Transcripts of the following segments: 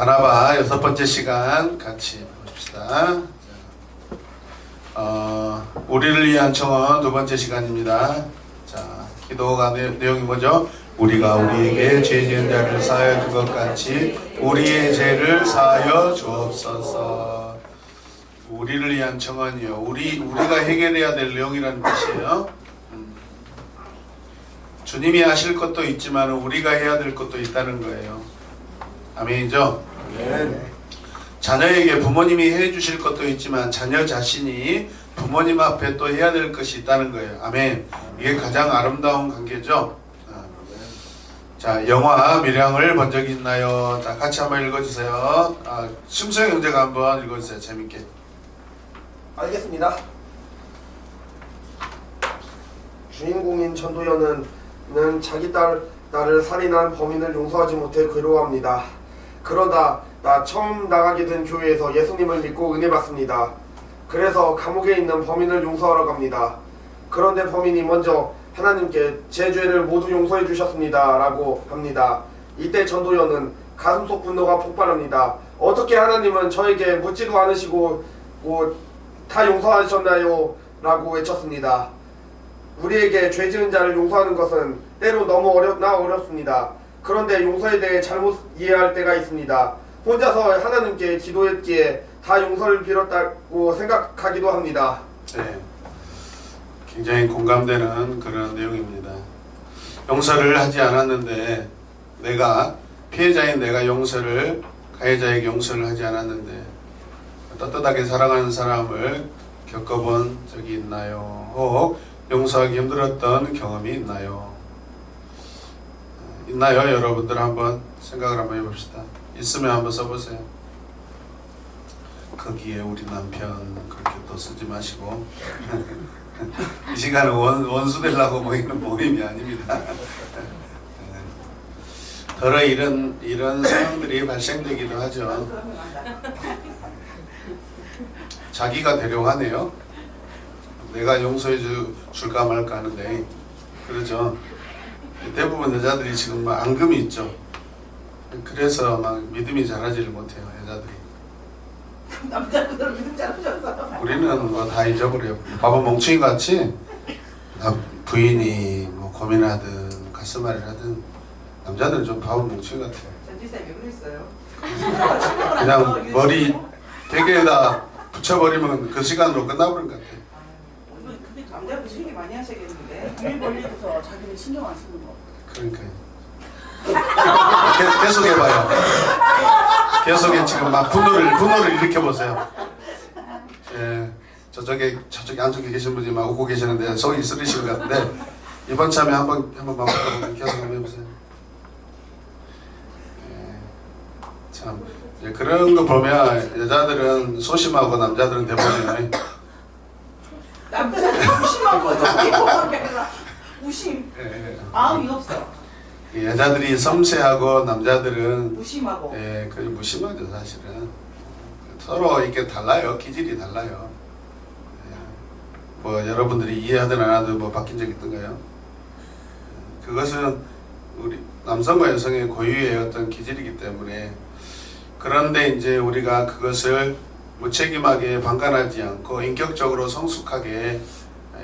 바나바 6번째 시간 같이 봅시다. 우리를 위한 청원 2번째 시간입니다. 자, 기도가 내용이 뭐죠? 우리가 우리에게 죄 지은 자를 사하여 준 것 같이 우리의 죄를 사하여 주옵소서. 우리를 위한 청원이요. 우리가 해결해야 될 내용이라는 뜻이에요. 주님이 하실 것도 있지만 우리가 해야 될 것도 있다는 거예요. 아멘이죠? 네. 자녀에게 부모님이 해주실 것도 있지만 자녀 자신이 부모님 앞에 또 해야 될 것이 있다는 거예요. 아멘. 이게 가장 아름다운 관계죠. 자, 영화 밀양을 본 적이 있나요? 자, 같이 한번 읽어주세요. 심수영 형제가 한번 읽어주세요. 재밌게. 알겠습니다. 주인공인 전도연은 자기 딸을 살인한 범인을 용서하지 못해 괴로워합니다. 그러다 처음 나가게 된 교회에서 예수님을 믿고 은혜 받습니다. 그래서 감옥에 있는 범인을 용서하러 갑니다. 그런데 범인이 먼저 하나님께 제 죄를 모두 용서해 주셨습니다 라고 합니다. 이때 전도연은 가슴속 분노가 폭발합니다. 어떻게 하나님은 저에게 묻지도 않으시고 다 용서하셨나요? 라고 외쳤습니다. 우리에게 죄 지은 자를 용서하는 것은 때로 너무 어렵습니다. 그런데 용서에 대해 잘못 이해할 때가 있습니다. 혼자서 하나님께 기도했기에 다 용서를 빌었다고 생각하기도 합니다. 네, 굉장히 공감되는 그런 내용입니다. 용서를 하지 않았는데 피해자인 내가 가해자에게 용서를 하지 않았는데 떳떳하게 사랑하는 사람을 겪어본 적이 있나요? 혹 용서하기 힘들었던 경험이 있나요? 있나요? 여러분들 한번 생각을 한번 해봅시다. 있으면 한번 써보세요. 거기에 우리 남편 그렇게 또 쓰지 마시고 이 시간은 원수 되려고 모이는 모임이 아닙니다. 더러 이런 상황들이 발생되기도 하죠. 자기가 되려하네요. 내가 용서해 줄까 말까 하는데 그러죠. 대부분 여자들이 지금 막 앙금이 있죠. 그래서 막 믿음이 자라지를 못해요. 여자들이. 남자분들은 믿음 잘하셨어. 우리는 뭐 다 잊어버려요. 바보 멍충이 같이 부인이 뭐 고민하든 가슴앓이를 하든 남자들은 좀 바보 멍충이 같아요. 전지사님 왜 그랬어요? 그냥 머리 베개에다 붙여버리면 그 시간으로 끝나버린 것 같아요. 근데 남자분 신경 많이 하셔야겠는데. 일 벌리고서 자기는 신경 안 쓰는 거. 그러니까요. 계속 해봐요. 계속 지금 막 분노를 일으켜보세요. 예, 저쪽에 안쪽에 계신 분이 막 웃고 계시는데 속이 쓰리신 것 같은데 이번 참에 한번 계속 한번 해보세요. 예, 참 그런 거 보면 여자들은 소심하고 남자들은 대부분 남자는 무심한 거죠. 무심. 마음이 없어. 여자들이 섬세하고 남자들은 무심하고. 예, 거의 무심하죠 사실은. 서로 이렇게 달라요. 기질이 달라요. 예, 뭐 여러분들이 이해하든 안 하든 뭐 바뀐 적 있던가요? 그것은 우리 남성과 여성의 고유의 어떤 기질이기 때문에. 그런데 이제 우리가 그것을 무책임하게 방관하지 않고 인격적으로 성숙하게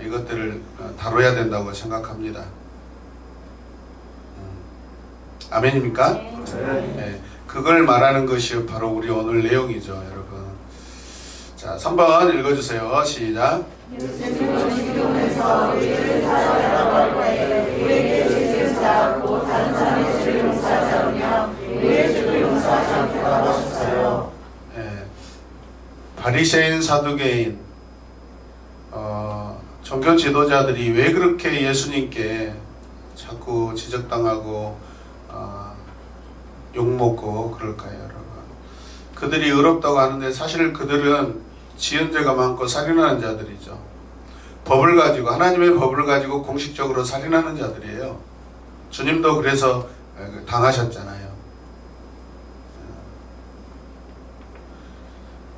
이것들을 다뤄야 된다고 생각합니다. 아멘입니까? 네. 그걸 말하는 것이 바로 우리 오늘 내용이죠, 여러분. 자, 3번 읽어주세요. 시작. 예수님은 우리를 사랑하라고 해 우리에게 죄 지은 자고 다른 사람의 죄를 용서하지 않으며 우리의 죄를 용서하지 않게 하셨어요. 네. 바리새인 사두개인 종교 지도자들이 왜 그렇게 예수님께 자꾸 지적당하고 욕먹고 그럴까요, 여러분? 그들이 의롭다고 하는데 사실 그들은 지은 죄가 많고 살인하는 자들이죠. 하나님의 법을 가지고 공식적으로 살인하는 자들이에요. 주님도 그래서 당하셨잖아요.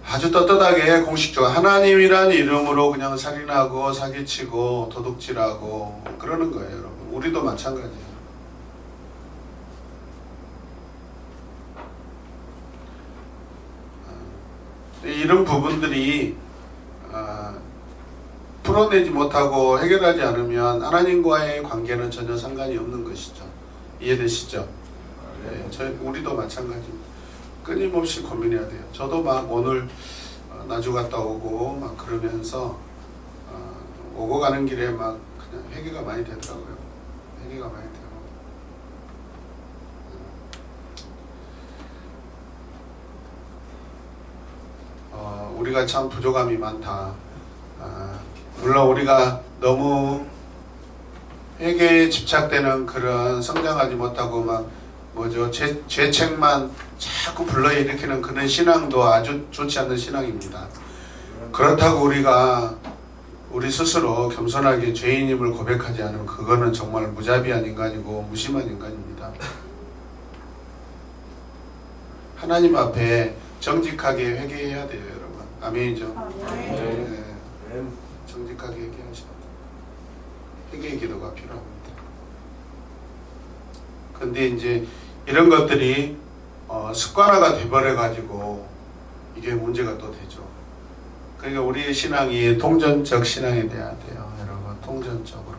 아주 떳떳하게 공식적으로 하나님이란 이름으로 그냥 살인하고 사기치고 도둑질하고 그러는 거예요, 여러분. 우리도 마찬가지예요. 이런 부분들이 풀어내지 못하고 해결하지 않으면 하나님과의 관계는 전혀 상관이 없는 것이죠. 이해되시죠? 네, 우리도 마찬가지입니다. 끊임없이 고민해야 돼요. 저도 막 오늘 나주 갔다 오고 막 그러면서 오고 가는 길에 막 그냥 회개가 많이 되더라고요. 회개가 많이 되고. 우리가 참 부족함이 많다. 물론 우리가 너무 회개에 집착되는 그런 성장하지 못하고 막 죄책만 자꾸 불러일으키는 그런 신앙도 아주 좋지 않는 신앙입니다. 그렇다고 우리가 우리 스스로 겸손하게 죄인임을 고백하지 않으면 그거는 정말 무자비한 인간이고 무심한 인간입니다. 하나님 앞에 정직하게 회개해야 돼요, 여러분. 아멘이죠? 네. 정직하게 회개하셔야 돼요. 회개의 기도가 필요합니다. 근데 이제 이런 것들이 습관화가 돼버려 가지고 이게 문제가 또 되죠. 그러니까 우리의 신앙이 동전적 신앙이 돼야 돼요, 여러분. 동전적으로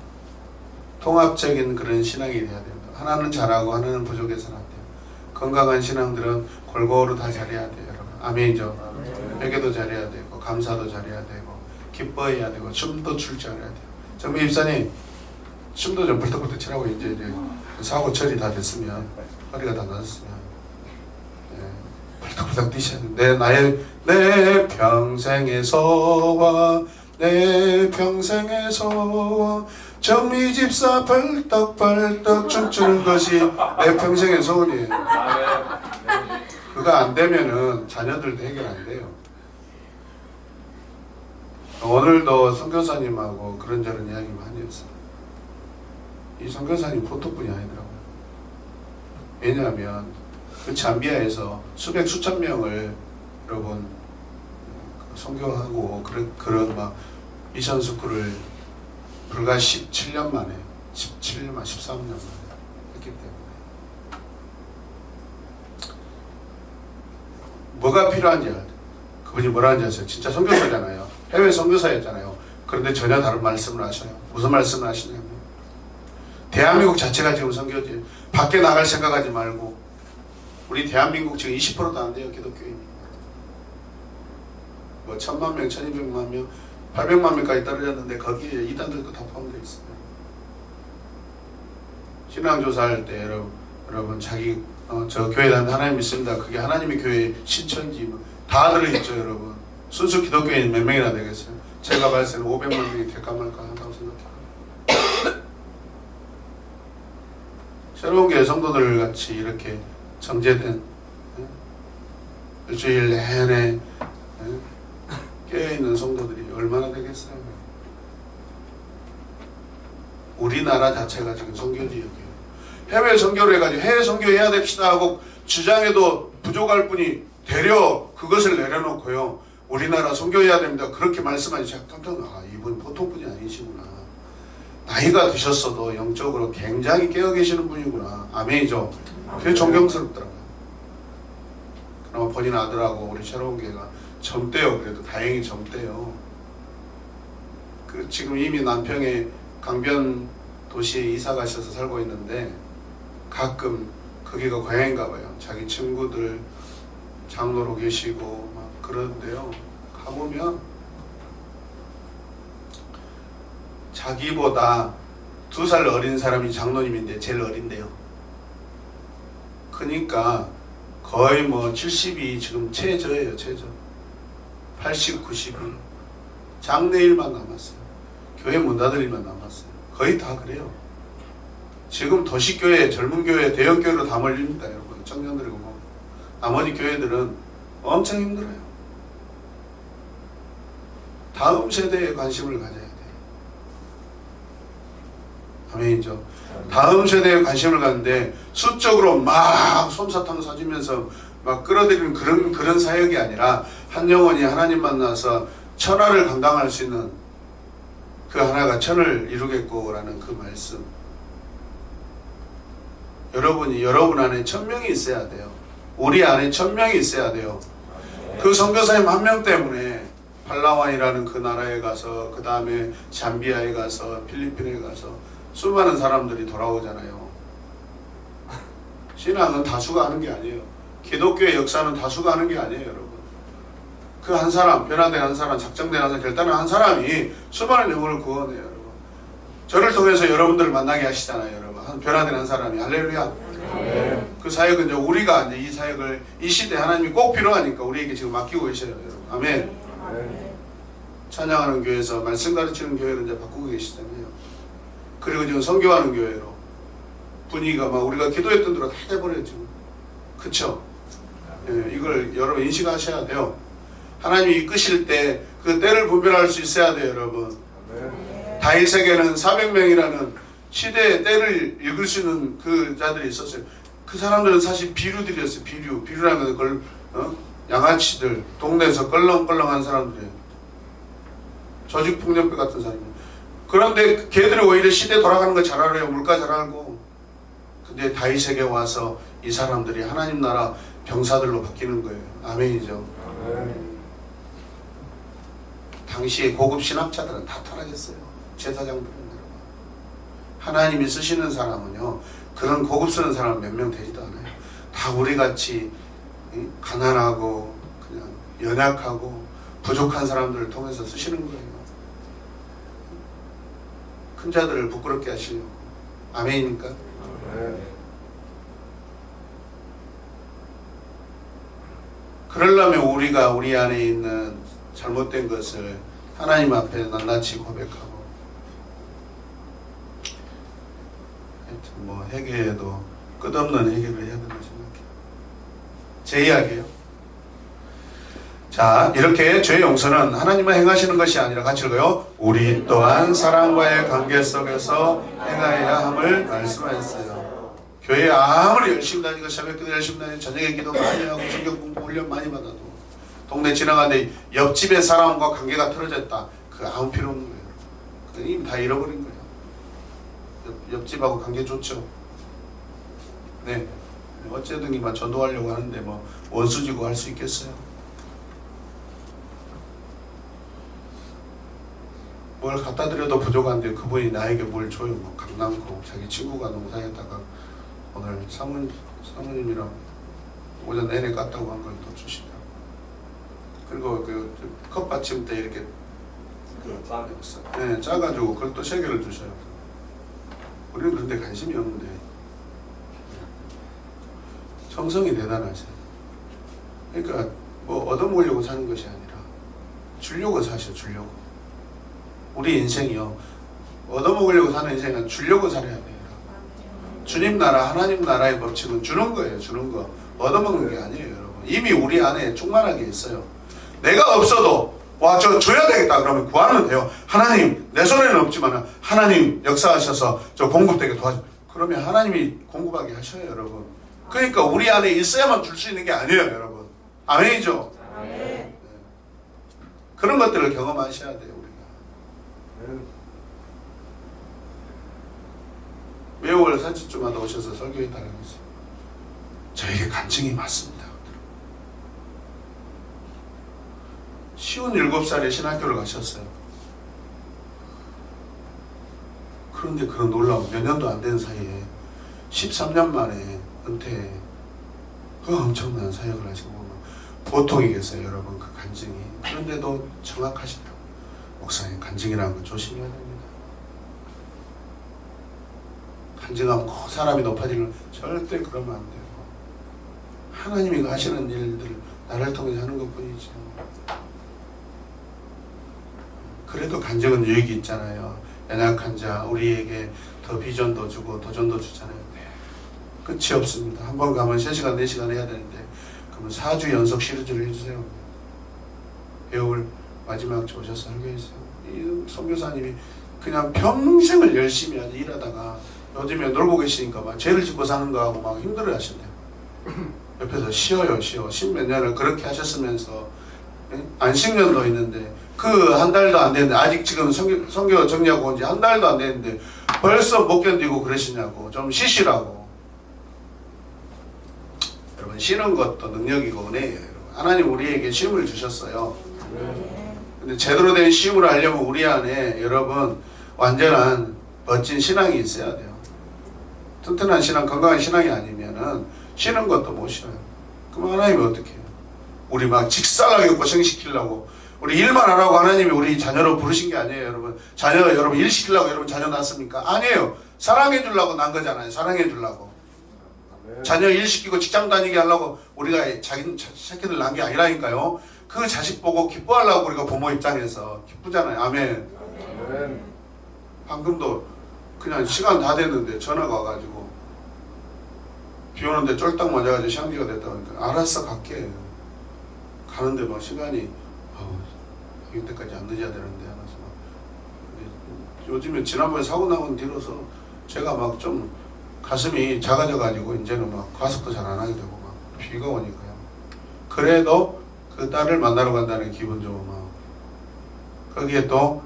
통합적인 그런 신앙이 돼야 됩니다. 하나는 잘하고 하나는 부족해서는 안 돼요. 건강한 신앙들은 골고루 다 잘해야 돼요, 여러분. 아멘이죠. 회개도 잘해야 되고 감사도 잘해야 되고 기뻐해야 되고 춤도 출 줄 알아야 돼요. 정미 입사님 춤도 좀 벌떡벌떡 치라고. 이제 사고 처리 다 됐으면 허리가 다 나았으면 벌떡벌떡 뛰셔야 돼요. 내 평생에서와 내 평생에서 정미 집사 벌떡벌떡 춤추는 것이 내 평생의 소원이에요. 그거 안 되면은 자녀들도 해결 안 돼요. 오늘도 선교사님하고 그런저런 이야기 많이 했어요. 이 선교사님 보통분이 아니더라고요. 왜냐하면 그 잠비아에서 수천 명을 여러분 선교하고 그런 막 미션 스쿨을 불과 17년 만에 13년 만에 했기 때문에 뭐가 필요한지 알아요. 그분이 뭐라 하는지 아세요? 진짜 선교사잖아요. 해외 선교사였잖아요. 그런데 전혀 다른 말씀을 하셔요. 무슨 말씀을 하시냐면 대한민국 자체가 지금 선교지. 밖에 나갈 생각하지 말고 우리 대한민국 지금 20%도 안 돼요. 기독교인이. 뭐 1000만 명, 1200만 명, 800만 명까지 떨어졌는데 거기에 이단들도 다 포함되어 있어요. 신앙조사할 때 여러분 자기 저 교회 다니는 하나님 믿습니다. 그게 하나님의 교회 신천지 다 들어있죠, 여러분. 순수 기독교인 몇 명이나 되겠어요? 제가 봤을 때는 500만 명이 될까 말까 한다고 생각해요. 새로운 교회 성도들 같이 이렇게 정제된 일주일 내내 깨어있는 성도들이 얼마나 되겠어요? 우리나라 자체가 지금 선교지역이에요. 해외 선교를 해가지고 해외 선교해야 됩시다 하고 주장해도 부족할 뿐이 되려 그것을 내려놓고요. 우리나라 선교해야 됩니다. 그렇게 말씀하시면 깜짝 놀라. 이분 보통 분이 아니시구나. 나이가 드셨어도 영적으로 굉장히 깨어 계시는 분이구나. 아멘이죠. 그게 존경스럽더라고요. 그나마 본인 아들하고 우리 새로운 교회가 젊대요. 그래도 다행히 젊대요. 지금 이미 남평에 강변 도시에 이사 가셔서 살고 있는데 가끔 거기가 고향인가 봐요. 자기 친구들 장로로 계시고 막 그러는데요. 가보면 자기보다 2살 어린 사람이 장로님인데 제일 어린데요. 그러니까 거의 뭐 70이 지금 최저예요. 최저. 80, 90이. 장례일만 남았어요. 교회 문 닫을 일만 남았어요. 거의 다 그래요. 지금 도시교회, 젊은 교회, 대형교회로 다 몰립니다. 여러분. 청년들이고 뭐. 나머지 교회들은 엄청 힘들어요. 다음 세대에 관심을 가져야 돼요. 아멘이죠. 다음 세대에 관심을 갖는데 수적으로 막 솜사탕 사주면서 막 끌어들이는 그런 사역이 아니라 한 영혼이 하나님 만나서 천하를 감당할 수 있는 그 하나가 천을 이루겠고라는 그 말씀. 여러분 안에 1000명이 있어야 돼요. 우리 안에 1000명이 있어야 돼요. 그 선교사님 한 명 때문에 팔라완이라는 그 나라에 가서 그 다음에 잠비아에 가서 필리핀에 가서 수많은 사람들이 돌아오잖아요. 신앙은 다수가 하는 게 아니에요. 기독교의 역사는 다수가 하는 게 아니에요, 여러분. 그 한 사람, 변화된 한 사람, 작정된 한 사람, 결단한 한 사람이 수많은 영혼을 구원해요, 여러분. 저를 통해서 여러분들을 만나게 하시잖아요, 여러분. 변화된 한 사람이. 할렐루야. 그 사역은 이제 우리가 이제 이 사역을 이 시대에 하나님이 꼭 필요하니까 우리에게 지금 맡기고 계셔요, 여러분. 아멘. 찬양하는 교회에서 말씀 가르치는 교회로 이제 바꾸고 계시잖아요. 그리고 지금 선교하는 교회로 분위기가 막 우리가 기도했던 대로 다 돼버려요, 지금. 그쵸? 예, 이걸 여러분 인식하셔야 돼요. 하나님이 이끄실 때 그 때를 분별할 수 있어야 돼요, 여러분. 다윗에게는 400명이라는 시대의 때를 읽을 수 있는 그 자들이 있었어요. 그 사람들은 사실 비류들이었어요. 비류라는 걸 양아치들, 동네에서 껄렁껄렁한 사람들이에요. 조직폭력배 같은 사람이에요. 그런데 걔들이 오히려 시대 돌아가는 거 잘 알아요. 물가 잘 알고. 근데 다윗에게 와서 이 사람들이 하나님 나라 병사들로 바뀌는 거예요. 아멘이죠. 당시에 고급 신학자들은 다 타락했어요. 제사장들은. 하나님이 쓰시는 사람은요, 그런 고급 쓰는 사람은 몇 명 되지도 않아요. 다 우리같이 가난하고 그냥 연약하고 부족한 사람들을 통해서 쓰시는 거예요. 큰 자들을 부끄럽게 하시려고. 아멘입니까? 그러려면 우리가 우리 안에 있는 잘못된 것을 하나님 앞에 낱낱이 고백하고, 하여튼 뭐 회개에도 끝없는 회개를 해야 된다고 생각해요. 제 이야기예요. 자, 이렇게 죄의 용서는 하나님만 행하시는 것이 아니라 같이 읽어요. 우리 또한 사랑과의 관계 속에서 행하여야 함을 말씀하셨어요. 교회에 아무리 열심히 다니고 새벽기도 열심히 다니고 저녁에 기도 많이 하고 성경 공부 훈련 많이 받아도 동네 지나가는데 옆집의 사람과 관계가 틀어졌다. 그거 아무 필요 없는 거예요. 그거 이미 다 잃어버린 거예요. 옆집하고 관계 좋죠. 네, 어쨌든지만 전도하려고 하는데 뭐 원수지고 할 수 있겠어요? 뭘 갖다 드려도 부족한데 그분이 나에게 뭘 줘요? 뭐 강남구 자기 친구가 농사했다가 오늘 사모님이랑 오전 내내 깠다고 한 걸 또 주시다. 그리고 그 컵받침대 이렇게 네, 짜가지고 그걸 또 3개를 주셔요. 우리는 그런데 관심이 없는데 정성이 대단하죠. 그러니까 뭐 얻어먹으려고 사는 것이 아니라 주려고 사셔. 주려고. 우리 인생이요, 얻어먹으려고 사는 인생은 아니라 주려고 살아야 돼요. 주님 나라, 하나님 나라의 법칙은 주는 거예요. 주는 거. 얻어먹는 게 아니에요, 여러분. 이미 우리 안에 충만하게 있어요. 내가 없어도 와, 저 줘야 되겠다 그러면 구하면 돼요. 하나님, 내 손에는 없지만 하나님 역사하셔서 저 공급되게 도와줘. 그러면 하나님이 공급하게 하셔요, 여러분. 그러니까 우리 안에 있어야만 줄 수 있는 게 아니에요, 여러분. 아멘이죠? 아멘. 네. 그런 것들을 경험하셔야 돼요, 우리가. 매월 산지주마다 오셔서 설교에 따르면서 저에게 간증이 많습니다. 쉬운 7살에 신학교를 가셨어요. 그런데 그런 놀라운 몇 년도 안 된 사이에 13년 만에 은퇴, 그 엄청난 사역을 하시고 보통이겠어요, 여러분. 그 간증이. 그런데도 정확하시더라고요. 목사님, 간증이라는 건 조심해야 됩니다. 간증하면 그 사람이 높아지는, 절대 그러면 안 돼요. 하나님이 하시는 일들을 나를 통해서 하는 것 뿐이죠. 그래도 간증은 유익이 있잖아요. 연약한 자, 우리에게 더 비전도 주고 도전도 주잖아요. 네. 끝이 없습니다. 한 번 가면 3시간, 4시간 해야 되는데 그러면 4주 연속 시리즈를 해주세요. 배울 마지막 주 오셔서 설교했어요. 이 선교사님이 그냥 평생을 열심히 일하다가 요즘에 놀고 계시니까 막 죄를 짓고 사는 거하고 막 힘들어 하신대요. 옆에서 쉬어요. 10몇 년을 그렇게 하셨으면서 안식년도 있는데 그 한 달도 안 됐는데, 아직 지금 선교 정리하고 온 지 한 달도 안 됐는데 벌써 못 견디고 그러시냐고. 좀 쉬시라고. 여러분, 쉬는 것도 능력이고 은혜예요, 여러분. 하나님 우리에게 쉼을 주셨어요. 근데 제대로 된 쉼을 하려면 우리 안에 여러분 완전한 멋진 신앙이 있어야 돼요. 튼튼한 신앙, 건강한 신앙이 아니면은 쉬는 것도 못 쉬어요. 그럼 하나님이 어떻게 해요? 우리 막 직살하게 고생시키려고 우리 일만 하라고 하나님이 우리 자녀로 부르신 게 아니에요. 여러분 자녀 여러분 일 시키려고 여러분 자녀 낳습니까? 아니에요. 사랑해 주려고 난 거잖아요. 사랑해 주려고. 자녀 일 시키고 직장 다니게 하려고 우리가 자기 새끼들 낳은 게 아니라니까요. 그 자식 보고 기뻐하려고 우리가 부모 입장에서 기쁘잖아요. 아멘. 방금도 그냥 시간 다 됐는데 전화가 와가지고 비 오는데 쫄딱 맞아가지고 시향기가 됐다고 하니까 알았어 갈게. 가는데 막 시간이 이때까지 안 늦어야 되는데 하면서 막 요즘에 지난번에 사고 나온 뒤로서 제가 막 좀 가슴이 작아져가지고 이제는 막 과속도 잘 안 하게 되고 막 비가 오니까요. 그래도 그 딸을 만나러 간다는 기분 좋은 마음. 거기에 또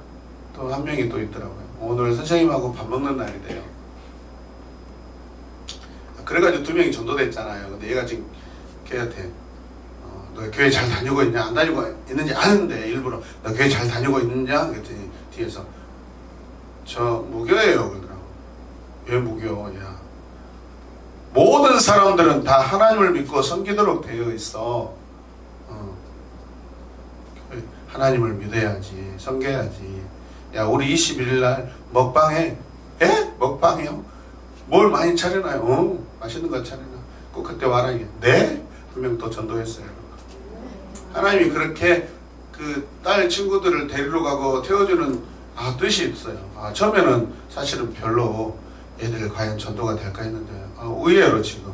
한 명이 또 있더라고요. 오늘 선생님하고 밥 먹는 날이래요. 그래가지고 2명이 전도됐잖아요. 근데 얘가 지금 걔한테 너 교회 잘 다니고 있냐? 안 다니고 있는지 아는데 일부러 너 교회 잘 다니고 있느냐? 그랬더니 뒤에서 저 무교예요 그러더라고. 왜 무교? 야 모든 사람들은 다 하나님을 믿고 섬기도록 되어 있어. 하나님을 믿어야지, 섬겨야지. 야 우리 21일 날 먹방해. 에? 먹방이요? 뭘 많이 차려놔요? 맛있는 거 차려놔. 꼭 그때 와라 이게. 네? 한 명 또 전도했어요. 하나님이 그렇게 그 딸 친구들을 데리러 가고 태워주는 뜻이 있어요. 처음에는 사실은 별로 애들 과연 전도가 될까 했는데 의외로 지금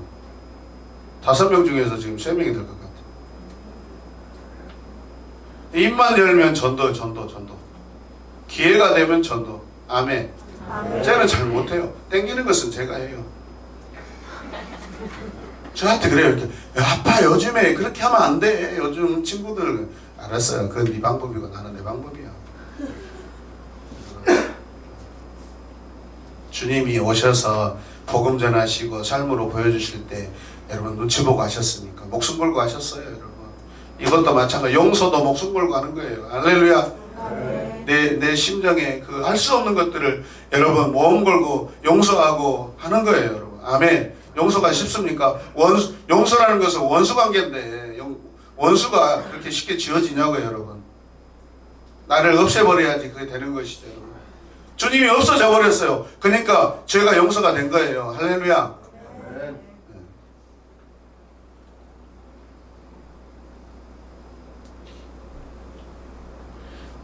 5명 중에서 지금 3명이 될 것 같아요. 입만 열면 전도. 기회가 되면 전도. 아멘. 쟤는 잘 못해요. 땡기는 것은 제가 해요. 저한테 그래요. 이렇게 아빠 요즘에 그렇게 하면 안 돼. 요즘 친구들 알았어요. 그건 네 방법이고 나는 내 방법이야. 주님이 오셔서 복음 전하시고 삶으로 보여주실 때 여러분 눈치 보고 하셨으니까 목숨 걸고 하셨어요. 여러분 이것도 마찬가지. 용서도 목숨 걸고 하는 거예요. 할렐루야. 내 심정에 그 할 수 없는 것들을 여러분 모험 걸고 용서하고 하는 거예요. 여러분 아멘. 용서가 쉽습니까? 용서라는 것은 원수 관계인데 원수가 그렇게 쉽게 지어지냐고요. 여러분 나를 없애버려야지 그게 되는 것이죠. 여러분. 주님이 없어져 버렸어요. 그러니까 죄가 용서가 된 거예요. 할렐루야.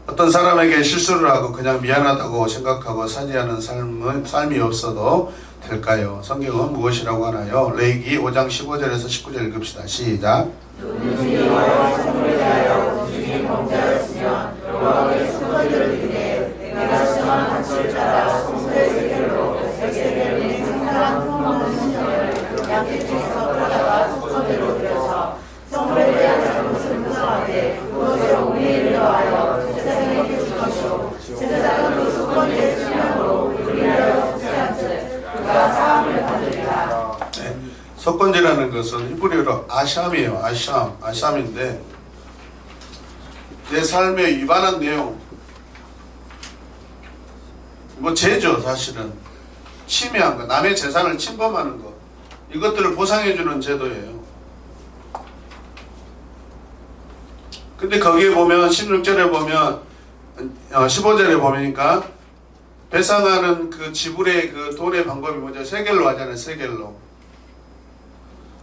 어떤 사람에게 실수를 하고 그냥 미안하다고 생각하고 사죄하는 삶이 없어도 될까요? 성경은 무엇이라고 하나요? 레위기 5장 15절에서 19절 읽읍시다. 시작. 속건제라는 것은 히브리어로 아샴이에요. 아샴인데 내 삶에 위반한 내용 죄죠. 사실은 침해한 거, 남의 재산을 침범하는 거, 이것들을 보상해주는 제도예요. 근데 거기에 보면 16절에 보면 15절에 보니까 배상하는 그 지불의 그 돈의 방법이 뭐죠? 세겔로 하잖아요.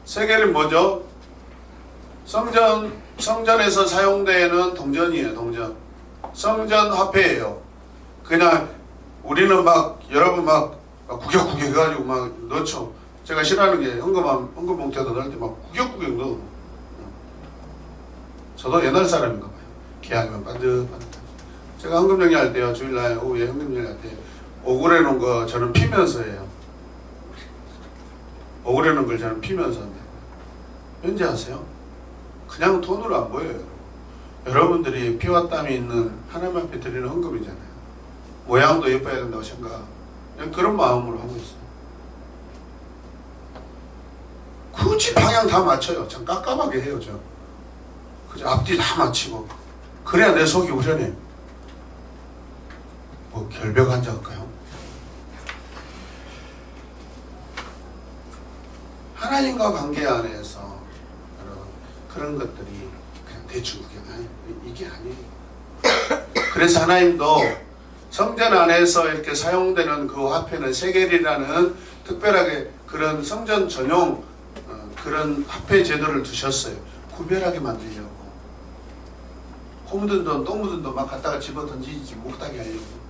세겔은 뭐죠? 성전에서 사용되는 동전이에요. 동전. 성전 화폐예요. 그냥 우리는 막 여러분 막 구격구격 해가지고 막 넣죠. 제가 싫어하는 게 헌금 봉투에다 넣을 때 막 구격구격 넣어. 저도 옛날 사람인가 봐요. 기왕이면 반듯반듯. 제가 헌금 정리할 때요. 주일날 오후에 헌금 정리할 때 오그래 놓은 거 저는 피면서 해요. 오그래 놓은 걸 저는 피면서 합니다. 왠지 아세요? 그냥 돈으로 안 보여요. 여러분들이 피와 땀이 있는 하나님 앞에 드리는 헌금이잖아요. 모양도 예뻐야 된다고 생각. 그런 마음으로 하고 있어요. 굳이 방향 다 맞춰요. 참 깝깝하게 해요. 저. 그죠? 앞뒤 다 맞추고 그래야 내 속이 우려내. 뭐 결벽 환자일까요? 하나님과 관계 안에서 여러분 그런 것들이 그냥 대충 그냥 이게 아니에요. 그래서 하나님도 성전 안에서 이렇게 사용되는 그 화폐는 세겔이라는 특별하게 그런 성전 전용 그런 화폐 제도를 두셨어요. 구별하게 만들려고. 코 묻은 돈, 똥 묻은 돈 막 갖다가 집어 던지지 못하게 하려고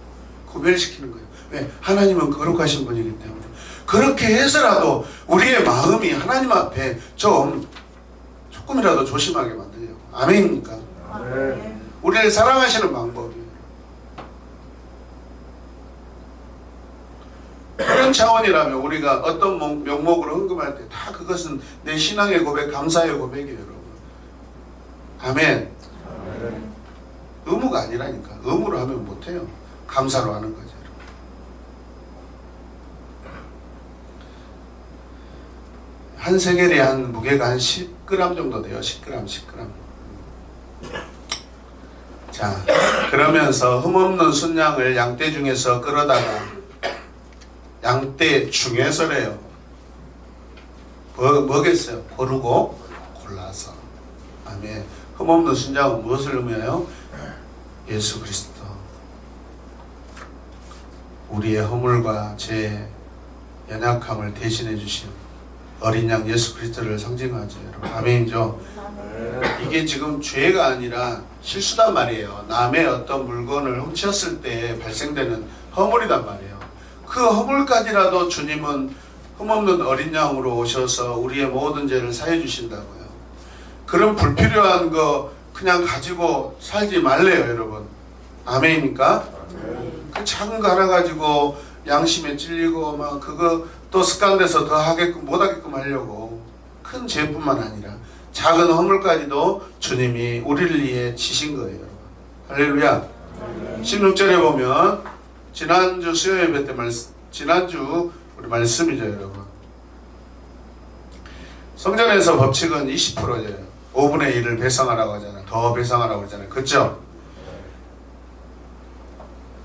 구별시키는 거예요. 왜? 하나님은 거룩하신 분이기 때문에. 그렇게 해서라도 우리의 마음이 하나님 앞에 좀 조금이라도 조심하게 만들려고. 아멘입니까? 아멘. 우리를 사랑하시는 방법이에요. 그런 차원이라면 우리가 어떤 명목으로 헌금할 때 다 그것은 내 신앙의 고백, 감사의 고백이에요, 여러분. 아멘. 아멘. 의무가 아니라니까. 의무로 하면 못해요. 감사로 하는 거죠. 한 세겔이 한 무게가 한 10g 정도 돼요. 10g. 자, 그러면서 흠없는 순양을 양떼 중에서 끌어다가 양떼 중에서래요. 뭐겠어요? 고르고 골라서. 아멘. 흠없는 순양은 무엇을 의미해요? 예수 그리스도. 우리의 허물과 죄, 연약함을 대신해 주신 어린 양 예수 그리스도를 상징하죠. 여러분. 아멘이죠. 이게 지금 죄가 아니라 실수단 말이에요. 남의 어떤 물건을 훔쳤을 때 발생되는 허물이단 말이에요. 그 허물까지라도 주님은 흠없는 어린 양으로 오셔서 우리의 모든 죄를 사해 주신다고요. 그런 불필요한 거 그냥 가지고 살지 말래요, 여러분. 아멘입니까? 그 작은 거 하나 가지고 양심에 찔리고 막 그거 또 습관돼서 더 하게끔 못 하게끔 하려고. 큰 죄뿐만 아니라 작은 허물까지도 주님이 우리를 위해 지신 거예요. 할렐루야. 16절에 보면 지난주 수요 예배 때 지난주 우리 말씀이죠, 여러분. 성전에서 법칙은 20%예요. 5분의 1을 배상하라고 하잖아요. 더 배상하라고 그러잖아요. 그렇죠?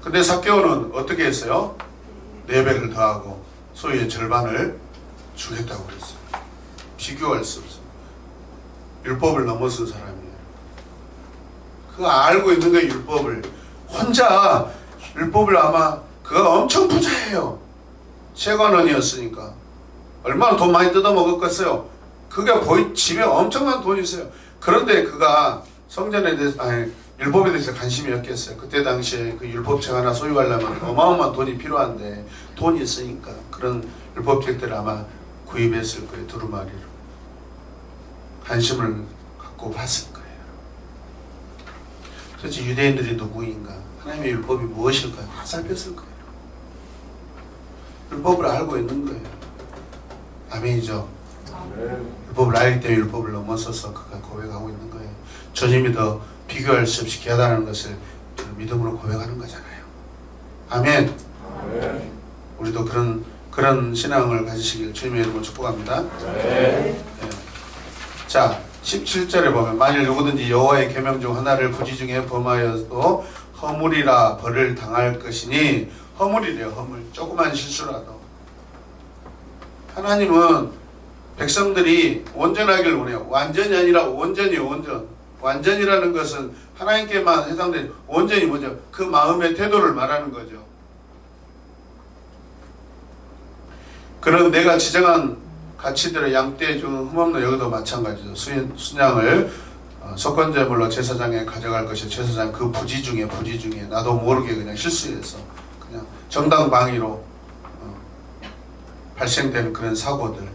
근데 삭개오는 어떻게 했어요? 4배를 더하고 소유의 절반을 주겠다고 그랬어요. 비교할 수 없어요. 율법을 넘어선 사람이에요. 그거 알고 있는 거예요. 율법을. 혼자 율법을 아마 그거 엄청 부자예요. 세관원이었으니까 얼마나 돈 많이 뜯어먹었겠어요. 그게 집에 엄청난 돈이 있어요. 그런데 그가 성전에 대해서 율법에 대해서 관심이 없겠어요. 그때 당시에 그 율법책 하나 소유하려면 어마어마한 돈이 필요한데 돈이 있으니까 그런 율법책들을 아마 구입했을 거예요. 두루마리로. 관심을 갖고 봤을 거예요. 도대체 유대인들이 누구인가? 하나님의 율법이 무엇일까요? 다 살폈을 거예요. 율법을 알고 있는 거예요. 아멘이죠. 율법을 알기 때문에 율법을 넘어서서 그가 고백하고 있는 거예요. 주님이 더 비교할 수 없이 귀하다는 것을 믿음으로 고백하는 거잖아요. 아멘. 아멘. 우리도 그런 신앙을 가지시길 주님의 이름으로 축복합니다. 네. 자, 17절에 보면 만일 누구든지 여호와의 계명 중 하나를 부지 중에 범하여도 허물이라 벌을 당할 것이니. 허물이래요. 허물. 조그만 실수라도. 하나님은 백성들이 온전하길 원해요. 완전이 아니라 온전이에요. 온전. 완전이라는 것은 하나님께만 해당되는 온전이 뭐죠? 그 마음의 태도를 말하는 거죠. 그런 내가 지정한 가치들의 양떼 중 흠없는 여기도 마찬가지죠. 순양을 속건제물로 제사장에 가져갈 것이 제사장 그 부지 중에 나도 모르게 그냥 실수해서 그냥 정당방위로 발생되는 그런 사고들,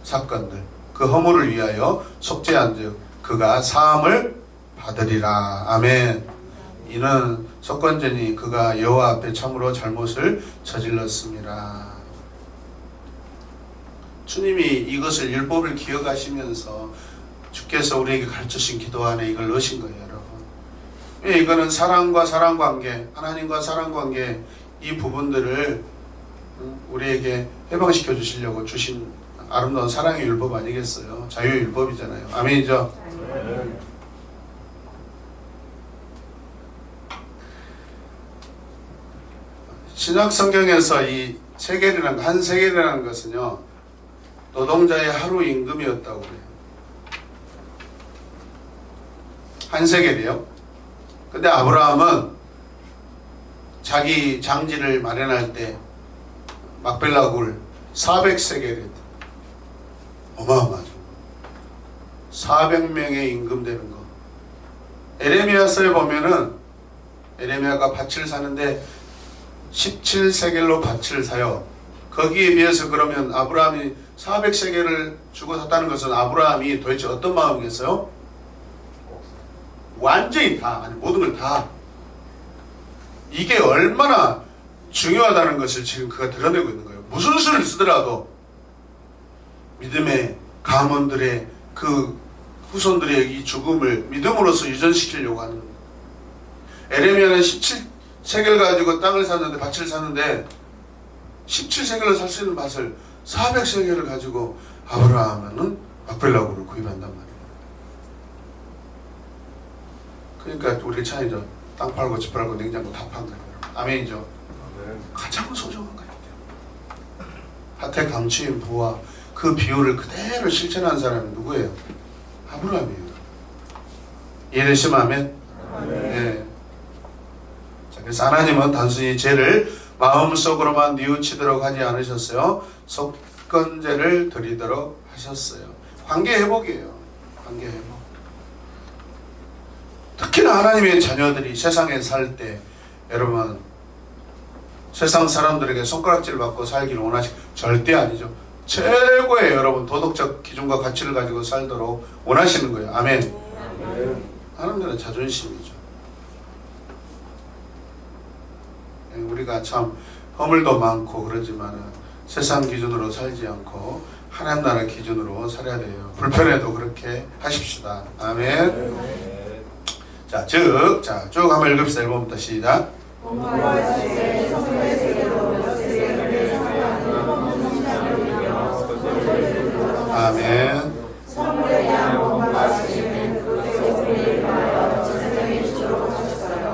사건들, 그 허물을 위하여 속죄한즉 그가 사함을 받으리라. 아멘. 이는 속건제니 그가 여호와 앞에 참으로 잘못을 저질렀습니다. 주님이 이것을 율법을 기억하시면서 주께서 우리에게 가르치신 기도 안에 이걸 넣으신 거예요, 여러분. 왜? 이거는 사랑과 사랑관계, 하나님과 사랑관계 이 부분들을 우리에게 해방시켜 주시려고 주신 아름다운 사랑의 율법 아니겠어요? 자유의 율법이잖아요. 아멘이죠? 신약 성경에서 이 세겔이라는 한 세겔이라는 것은요 노동자의 하루 임금이었다고 그래요. 한 세겔이요. 근데 아브라함은 자기 장지를 마련할 때 막벨라굴 400세겔이었다. 어마어마하죠. 400명의 임금 되는 거. 에레미야서에 보면은 에레미야가 밭을 사는데 17세겔로 밭을 사요. 거기에 비해서 그러면 아브라함이 400세겔을 주고 샀다는 것은 아브라함이 도대체 어떤 마음이겠어요? 완전히 다, 아니 모든 걸 다. 이게 얼마나 중요하다는 것을 지금 그가 드러내고 있는 거예요. 무슨 수를 쓰더라도 믿음의 가문들의 그 후손들의 이 죽음을 믿음으로써 유전시키려고 하는 거예요. 에레미야는 17세겔 가지고 땅을 샀는데 밭을 샀는데 17세겔로 살 수 있는 밭을 400세겔을 가지고 아브라함은 막벨라굴을 구입한단 말이에요. 그러니까 우리 차이죠. 땅 팔고 집 팔고 냉장고 다 판 거예요. 아멘이죠. 가장 소중한 거예요. 밭에 감추인 부와 그 비유를 그대로 실천한 사람이 누구예요? 아브라함이에요. 이해되시면 아멘? 네. 자, 그래서 하나님은 단순히 죄를 마음속으로만 뉘우치도록 하지 않으셨어요. 속건제를 드리도록 하셨어요. 관계 회복이에요. 관계 회복. 특히나 하나님의 자녀들이 세상에 살 때 여러분 세상 사람들에게 손가락질 받고 살기를 원하시 절대 아니죠. 최고의 여러분 도덕적 기준과 가치를 가지고 살도록 원하시는 거예요. 아멘. 하나님들은 자존심이죠. 우리가 참 허물도 많고 그러지만 세상 기준으로 살지 않고 하나님 나라 기준으로 살아야 돼요. 불편해도 그렇게 하십시다. 아멘. 자, 쭉 한번 읽읍시다. 1번부터 시작. 아멘.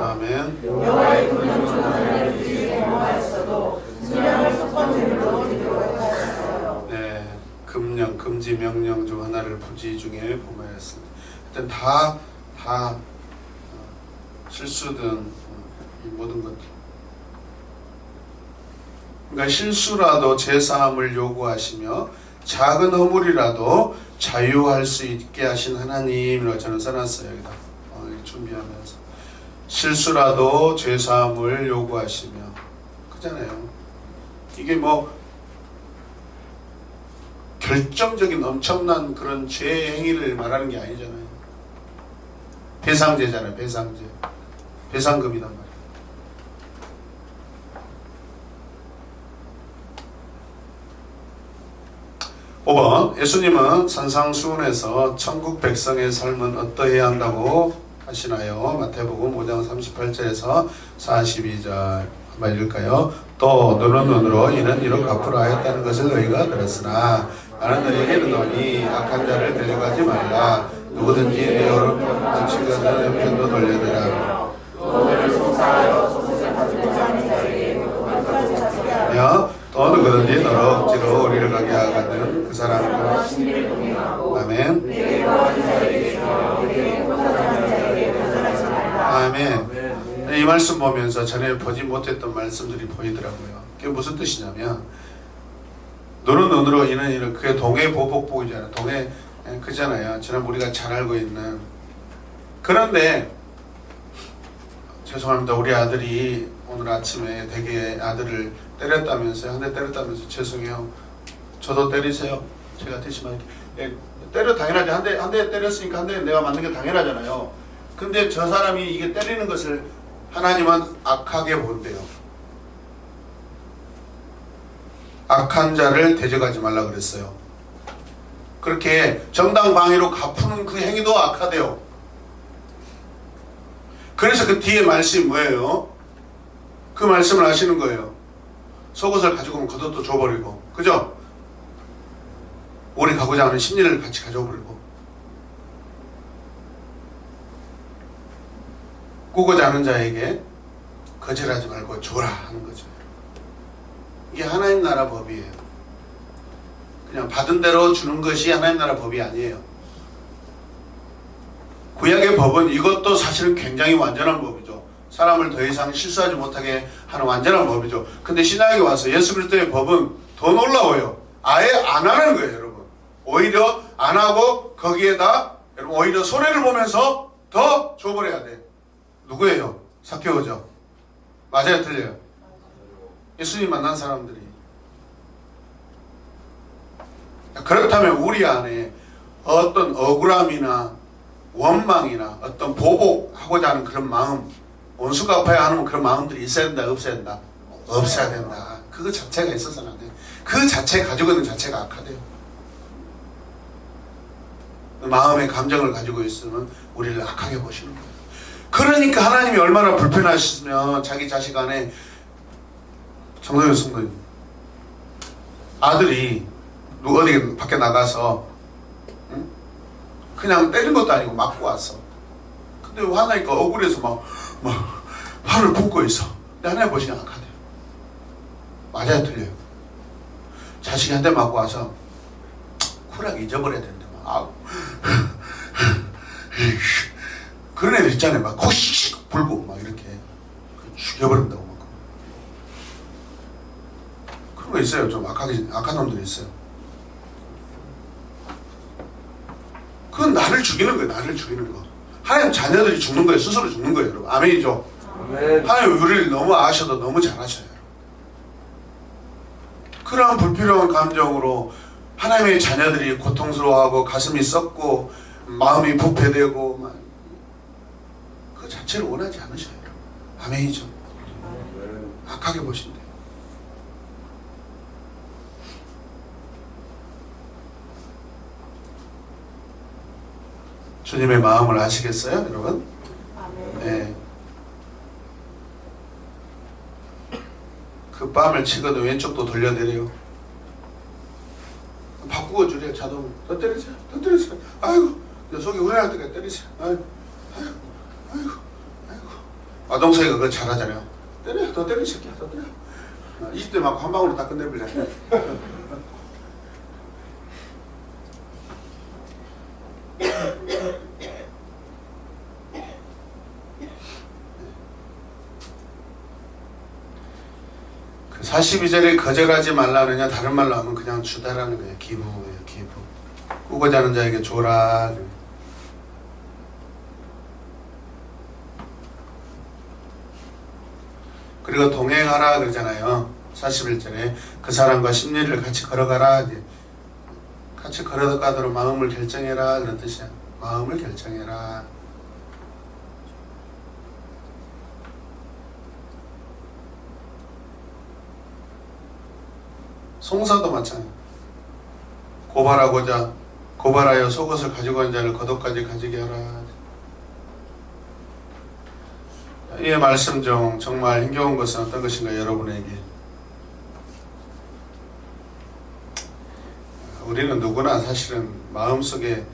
아멘. 여호와의 금령 중 하나를 부지중에 명하였어도 수령을 속건제물로 드리도록 하셨어요. 네, 금령, 금지 명령 중 하나를 부지 중에 범하였습니다. 일단 다 실수든 이 모든 것들. 그러니까 실수라도 제사함을 요구하시며 작은 허물이라도 자유할 수 있게 하신 하나님이라고 저는 써놨어요. 여기다 준비하면서 실수라도 죄사함을 요구하시며 그잖아요. 이게 뭐 결정적인 엄청난 그런 죄 행위를 말하는 게 아니잖아요. 배상제잖아요. 배상제. 배상금이란 말이에요. 5번 예수님은 산상수훈에서 천국 백성의 삶은 어떠해야 한다고 하시나요? 마태복음 5장 38절에서 42절 한번 읽을까요? 또 너는 눈으로 이는 이로 갚으라 하였다는 것을 너희가 들었으나 나는 너희에게 이르노니 악한 자를 데려가지 말라. 누구든지 내 오른편 치거든 왼편도 돌려대라. 또 누구든지 너로 억지로 우리를 가게 하거든 그 사람과 아멘. 아멘. 이 말씀 보면서 전에 보지 못했던 말씀들이 보이더라고요. 그게 무슨 뜻이냐면 너는 눈으로 이는 이는 그게 동해 보복복이잖아요. 동해 그잖아요. 저는 우리가 잘 알고 있는. 그런데 죄송합니다. 우리 아들이 오늘 아침에 되게 아들을 때렸다면서요. 한 대 때렸다면서 죄송해요. 저도 때리세요. 제가 대신만 때려 당연하지. 한 대 때렸으니까 한 대 내가 맞는 게 당연하잖아요. 근데 저 사람이 이게 때리는 것을 하나님은 악하게 본대요. 악한 자를 대적하지 말라 그랬어요. 그렇게 정당방위로 갚는 그 행위도 악하대요. 그래서 그 뒤에 말씀이 뭐예요? 그 말씀을 하시는 거예요. 속옷을 가지고 오면 겉옷도 줘버리고, 그죠? 오래 가고자 하는 심리를 같이 가져버리고, 꾸고자 하는 자에게 거절하지 말고 줘라 하는 거죠. 이게 하나님 나라 법이에요. 그냥 받은 대로 주는 것이 하나님 나라 법이 아니에요. 구약의 법은 이것도 사실은 굉장히 완전한 법이죠. 사람을 더 이상 실수하지 못하게 하는 완전한 법이죠. 근데 신약에 와서 예수 그리스도의 법은 더 놀라워요. 아예 안 하는 거예요, 여러분. 오히려 안 하고 거기에다 여러분 오히려 손해를 보면서 더 줘버려야 돼. 누구예요? 삭개오죠. 맞아요, 틀려요? 예수님 만난 사람들이. 그렇다면 우리 안에 어떤 억울함이나 원망이나 어떤 보복하고자 하는 그런 마음, 원수 갚아야 하는 그런 마음들이 있어야 된다, 없어야 된다? 없어야 된다. 그거 자체가 있어서는 안 돼. 그 자체 가지고 있는 자체가 악하대요. 마음의 감정을 가지고 있으면 우리를 악하게 보시는 거예요. 그러니까 하나님이 얼마나 불편하시면 자기 자식 안에 정도현 성도님 아들이 누가 어디 밖에 나가서 응? 그냥 때린 것도 아니고 맞고 왔어. 근데 화나니까 억울해서 막 화를 붓고 있어. 근데 하나님 보시면 악하대요. 맞아요, 틀려요? 자식이 한 대 맞고 와서 쿨하게 잊어버려야 되는데 막 그런 애들 있잖아요. 막 코씩 불고 막 이렇게 죽여버린다고 막 그런 거 있어요. 좀 악한 놈들이 있어요. 그건 나를 죽이는 거예요. 나를 죽이는 거. 하나님 자녀들이 죽는 거예요. 스스로 죽는 거예요, 여러분. 아멘이죠? 아멘. 하나님 우리를 너무 아셔도 너무 잘 아셔요. 그러한 불필요한 감정으로 하나님의 자녀들이 고통스러워하고 가슴이 썩고 마음이 부패되고 막 그 자체를 원하지 않으셔요. 아멘이죠? 악하게 보신대요. 주님의 마음을 아시겠어요, 여러분? 네. 그 뺨을 치거든 왼쪽도 돌려내려요. 바꾸어 주래요. 자동. 더 때리세요. 더 때리세요. 아이고, 속이 우려할 때까지 때리세요. 아이고, 아이고, 아이고, 아이고. 마동석이가 그거 잘하잖아요. 때려, 더 때려, 새끼야, 더 때려. 20대 막 한 방울로 다 끝내버리잖아요. 그 42절에 거절하지 말라느냐 다른 말로 하면 그냥 주다라는 거예요. 기부예요. 기부. 꾸고자 하는 자에게 줘라. 그리고 동행하라 그러잖아요. 41절에 그 사람과 심리를 같이 걸어가라. 같이 걸어가도록 마음을 결정해라 그런 뜻이야. 마음을 결정해라. 송사도 마찬가지. 고발하여 속옷을 가지고 온 자를 겉옷까지 가지게 하라. 이 말씀 중 정말 힘겨운 것은 어떤 것인가 여러분에게. 우리는 누구나 사실은 마음속에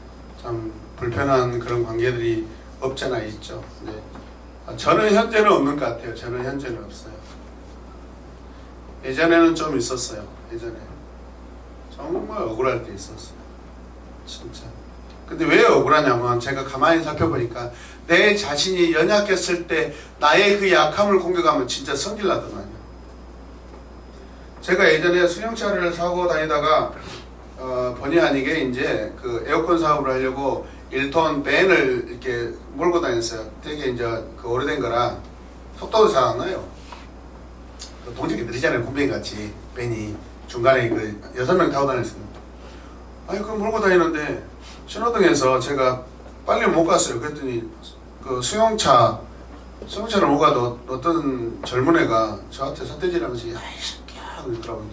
참 불편한 그런 관계들이 없잖아 있죠. 네. 저는 현재는 없는 것 같아요. 저는 현재는 없어요. 예전에는 좀 있었어요. 예전에 정말 억울할 때 있었어요. 진짜. 근데 왜 억울하냐면 제가 가만히 살펴보니까 내 자신이 연약했을 때 나의 그 약함을 공격하면 진짜 성질 나더만요. 제가 예전에 승용차를 사고 다니다가 본의 아니게 이제 그 에어컨 사업을 하려고 1톤 밴을 이렇게 몰고 다녔어요. 되게 이제 그 오래된 거라 속도도 잘 안 나요. 동작이 느리잖아요. 군뱅이 같이 밴이 중간에 그 6명 타고 다녔습니다. 아니 그거 몰고 다니는데 신호등에서 제가 빨리 못 갔어요. 그랬더니 그 승용차를 못 가도 어떤 젊은 애가 저한테 삿대질하면서 야 이 새끼야 그러더라고요.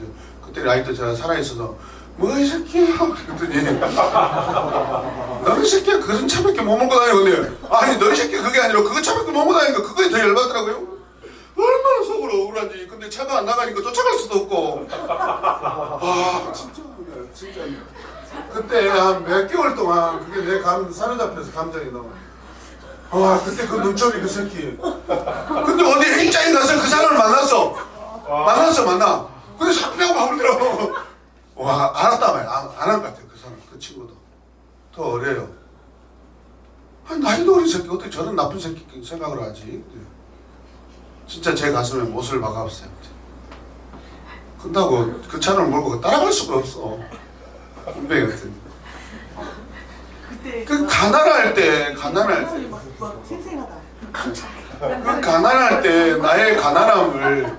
그때 아직도 제가 살아있어서 뭐야 이 새끼야 그랬더니 너희 새끼야 그런 차밖에 못 먹고 다니거든요. 아니 너희 새끼 그게 아니라 그거 차밖에 못 먹고 다니니까 그거에 더 열받더라고요. 얼마나 속으로 억울한지. 근데 차가 안 나가니까 쫓아갈 수도 없고. 아 진짜 그때 한 몇 개월 동안 그게 내 사로잡혀서 감정이 너무. 와 그때 그 눈초리 그 새끼. 근데 어디 행장에 가서 그 사람을 만나. 그래서 사표하고 밥을 들어. 와, 알았다 말이야. 안 할 것 같아요. 그 사람, 그 친구도. 더 어려요. 아니, 나이도 어린 새끼 어떻게 저런 나쁜 새끼 생각을 하지? 진짜 제 가슴에 못을 박았어요. 그렇다고 그 차를 몰고 따라갈 수가 없어. 군뱅이 같은. 그때 그 가난할 때 막 생생하다. 그 가난할 때 나의 가난함을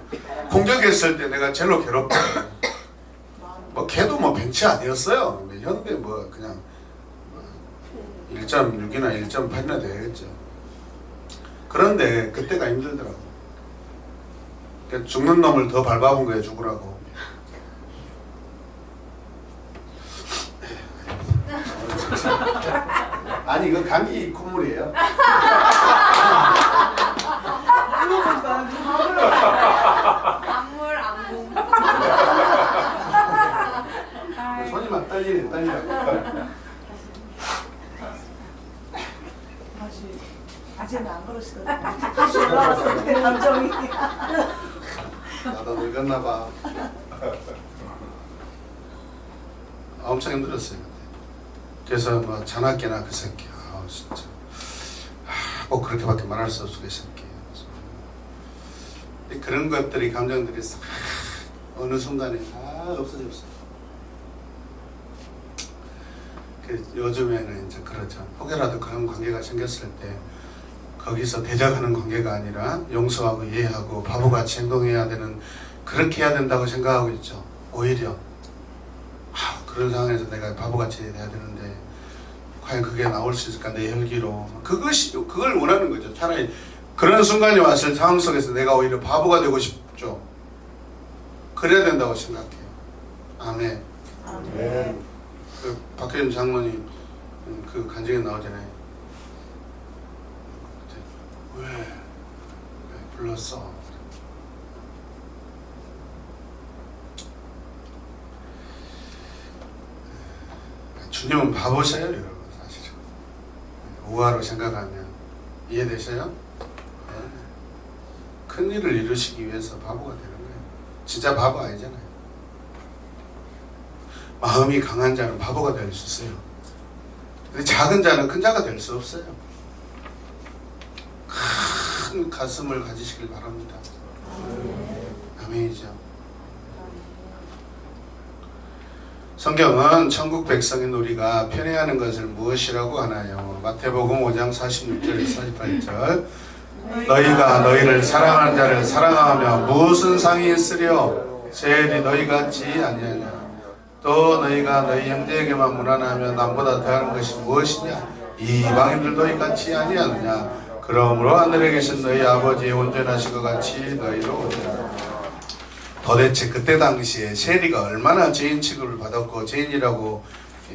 공격했을 때 내가 제일로 괴롭거든. 뭐 걔도 뭐 벤치 아니었어요. 현대 뭐 그냥 1.6이나 1.8이나 되겠죠. 그런데 그때가 힘들더라고. 그러니까 죽는 놈을 더 밟아본 거야, 죽으라고. 아니 이거 감기 콧물이에요. 안물 안궁. 손이 막 떨리네, 떨려. 다시 아직은 안 그러시더라고요. 다시 올라왔어. 그 감정이. 나도 늙었나 봐. 엄청 힘들었어요. 그때. 그래서 뭐 자나깨나 그 새끼. 아 진짜. 꼭 그렇게밖에 말할 수 없어 그 새끼. 그런 것들이 감정들이 싹 어느 순간에 다 없어졌어. 요즘에는 이제 그렇죠. 혹여라도 그런 관계가 생겼을 때 거기서 대적하는 관계가 아니라 용서하고 이해하고 바보같이 행동해야 되는, 그렇게 해야 된다고 생각하고 있죠. 오히려 그런 상황에서 내가 바보같이 해야 되는데 과연 그게 나올 수 있을까, 내 혈기로. 그걸 원하는 거죠. 차라리 그런 순간이 왔을 상황 속에서 내가 오히려 바보가 되고 싶죠. 그래야 된다고 생각해요. 아멘. 아멘. 그 박혜진 장로님 그 간증에 나오잖아요. 왜 불렀어? 주님은 바보세요, 여러분. 사실은 우화로 생각하면 이해되세요? 네. 큰 일을 이루시기 위해서 바보가 되는 거예요. 진짜 바보 아니잖아요. 마음이 강한 자는 바보가 될 수 있어요. 근데 작은 자는 큰 자가 될 수 없어요. 큰 가슴을 가지시길 바랍니다. 아멘이죠. 성경은 천국 백성인 우리가 편애하는 것을 무엇이라고 하나요? 마태복음 5장 46절에서 48절. 너희가 너희를 사랑하는 자를 사랑하며 무슨 상이 있으려? 세일이 너희 같지 아니하냐? 또 너희가 너희 형제에게만 무난하며 남보다 더하는 것이 무엇이냐? 이방인들도 이같이 아니하느냐? 그러므로 하늘에 계신 너희 아버지의 온전하신 것 같이 너희도 온전하라. 도대체 그때 당시에 세리가 얼마나 죄인 취급을 받았고 죄인이라고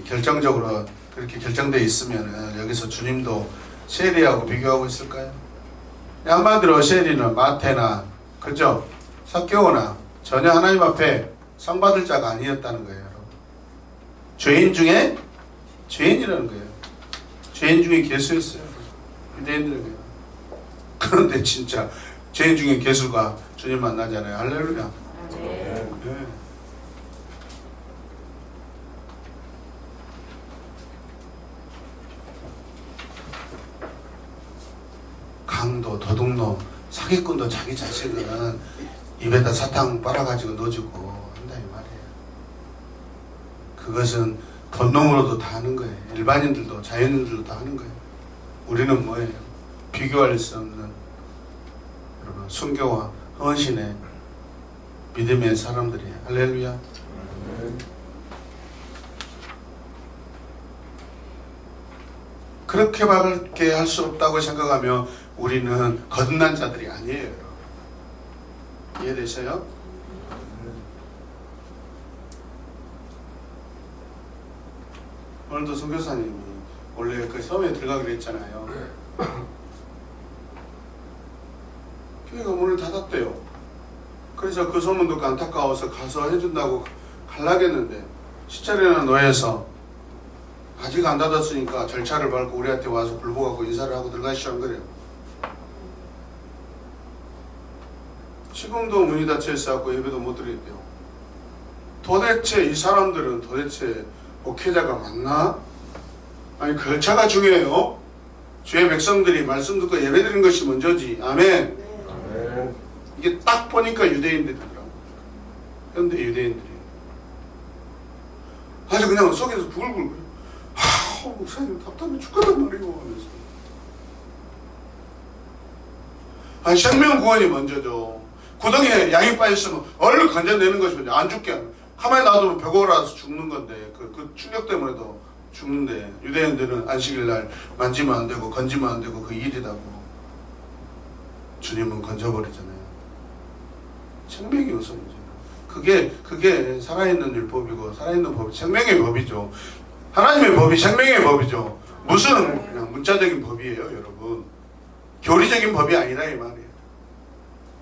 결정적으로 그렇게 결정되어 있으면 여기서 주님도 세리하고 비교하고 있을까요? 한마디로 세리는 마태나 그죠? 삭개오나 전혀 하나님 앞에 상 받을 자가 아니었다는 거예요. 죄인 중에 죄인이라는 거예요. 죄인 중에 괴수였어요. 유대인들에게. 그런데 진짜 죄인 중에 괴수가 주님 만나잖아요. 할렐루야. 네. 강도, 도둑놈, 사기꾼도 자기 자식은 입에다 사탕 빨아가지고 넣어주고 한다 이 말이에요. 그것은 본능으로도 다 하는 거예요. 일반인들도 자연인들도 다 하는 거예요. 우리는 뭐예요? 비교할 수 없는 여러분 순교와 헌신의 믿음의 사람들이에요. 할렐루야. 그렇게밖에 할 수 없다고 생각하며 우리는 거듭난 자들이 아니에요. 여러분. 이해되세요? 오늘도 선교사님이 원래 그 섬에 들어가기로 했잖아요. 교회가 문을 닫았대요. 그래서 그 소문도 안타까워서 가서 해준다고 갈라겠는데 시찰이나 노예에서 아직 안 닫았으니까 절차를 밟고 우리한테 와서 불복하고 인사를 하고 들어가시라는 거래요. 지금도 문이 닫혀 있어갖고 예배도 못 드리겠대요. 도대체 이 사람들은 도대체 목회자가 맞나? 아니 걸차가 중요해요. 주의 백성들이 말씀 듣고 예배드리는 것이 먼저지. 아멘. 아멘. 이게 딱 보니까 유대인들이더라고. 현대 유대인들이. 아주 그냥 속에서 부글부글. 목사님 답답해 죽겠단 말이에요 하면서. 아니 생명 구원이 먼저죠. 구덩이에 양이 빠졌으면 얼른 건져내는 것이 먼저. 안 죽게 하는. 가만히 놔두면 벽오라서 죽는 건데 그 충격 때문에도 죽는데 유대인들은 안식일날 만지면 안 되고 건지면 안 되고 그 일이라고. 주님은 건져버리잖아요. 생명이 우선이죠. 그게 살아있는 율법이고 살아있는 법이 생명의 법이죠. 하나님의 법이 생명의 법이죠. 무슨 그냥 문자적인 법이에요, 여러분. 교리적인 법이 아니라 이 말이에요.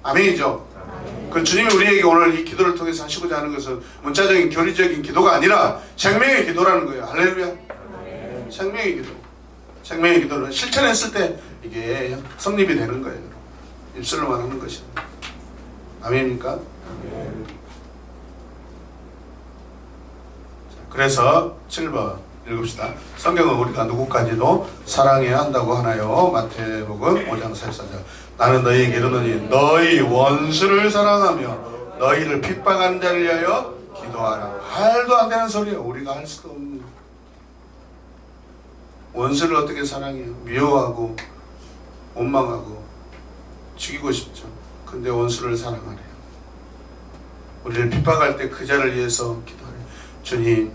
아멘이죠. 그 주님이 우리에게 오늘 이 기도를 통해서 하시고자 하는 것은 문자적인 교리적인 기도가 아니라 생명의 기도라는 거예요. 할렐루야. 생명의 기도. 생명의 기도를 실천했을 때 이게 성립이 되는 거예요. 입술로만 하는 것이. 아멘입니까? 그래서 7번 읽읍시다. 성경은 우리가 누구까지도 사랑해야 한다고 하나요? 마태복음 5장 44절. 나는 너희에게 이르노니 너희 원수를 사랑하며 너희를 핍박하는 자를 위하여 기도하라. 말도 안 되는 소리예요. 우리가 할 수도 없는. 원수를 어떻게 사랑해요? 미워하고 원망하고 죽이고 싶죠. 근데 원수를 사랑하래요. 우리를 핍박할 때 그 자를 위해서 기도하래요. 주님,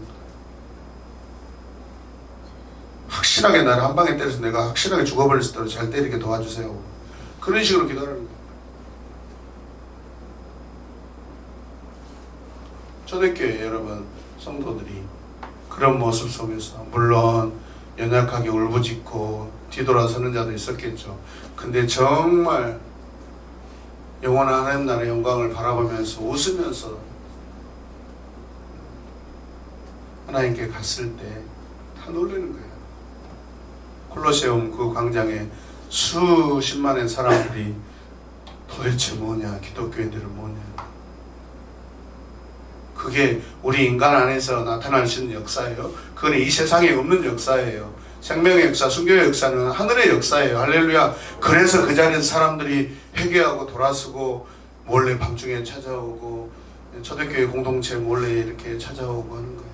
확실하게 나를 한 방에 때려서 내가 확실하게 죽어버릴 수 있도록 잘 때리게 도와주세요. 그런 식으로 기도하는 거예요. 초대교회 여러분 성도들이 그런 모습 속에서 물론 연약하게 울부짖고 뒤돌아서는 자도 있었겠죠. 근데 정말 영원한 하나님 나라의 영광을 바라보면서 웃으면서 하나님께 갔을 때 다 놀라는 거예요. 콜로세움 그 광장에 수십만의 사람들이 도대체 뭐냐, 기독교인들은 뭐냐. 그게 우리 인간 안에서 나타날 수 있는 역사예요. 그건 이 세상에 없는 역사예요. 생명의 역사, 순교의 역사는 하늘의 역사예요. 할렐루야. 그래서 그 자리에서 사람들이 회개하고 돌아서고 몰래 밤중에 찾아오고 초대교회 공동체 몰래 이렇게 찾아오고 하는 거예요.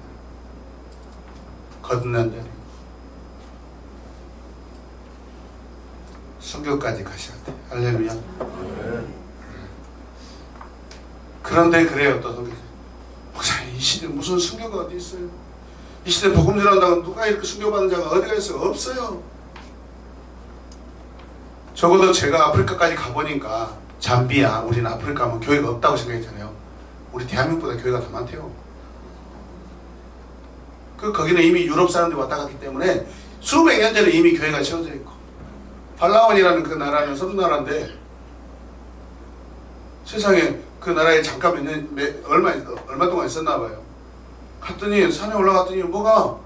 거듭난 자리. 순교까지 가셔야 돼. 할렐루야. 그런데 그래요. 또 성경에 목사님 이 시대 무슨 순교가 어디 있어요? 이 시대 복음 전한다고 누가 이렇게 순교받는 자가 어디가 있어요? 없어요. 적어도 제가 아프리카까지 가보니까 잠비아, 우리는 아프리카 하면 교회가 없다고 생각했잖아요. 우리 대한민국보다 교회가 더 많대요. 거기는 이미 유럽 사람들이 왔다 갔기 때문에 수백 년 전에 이미 교회가 세워져 있고, 팔라원이라는 그 나라는 섬나라인데 세상에 그 나라에 잠깐 얼마 동안 있었나 봐요. 갔더니 산에 올라갔더니 뭐가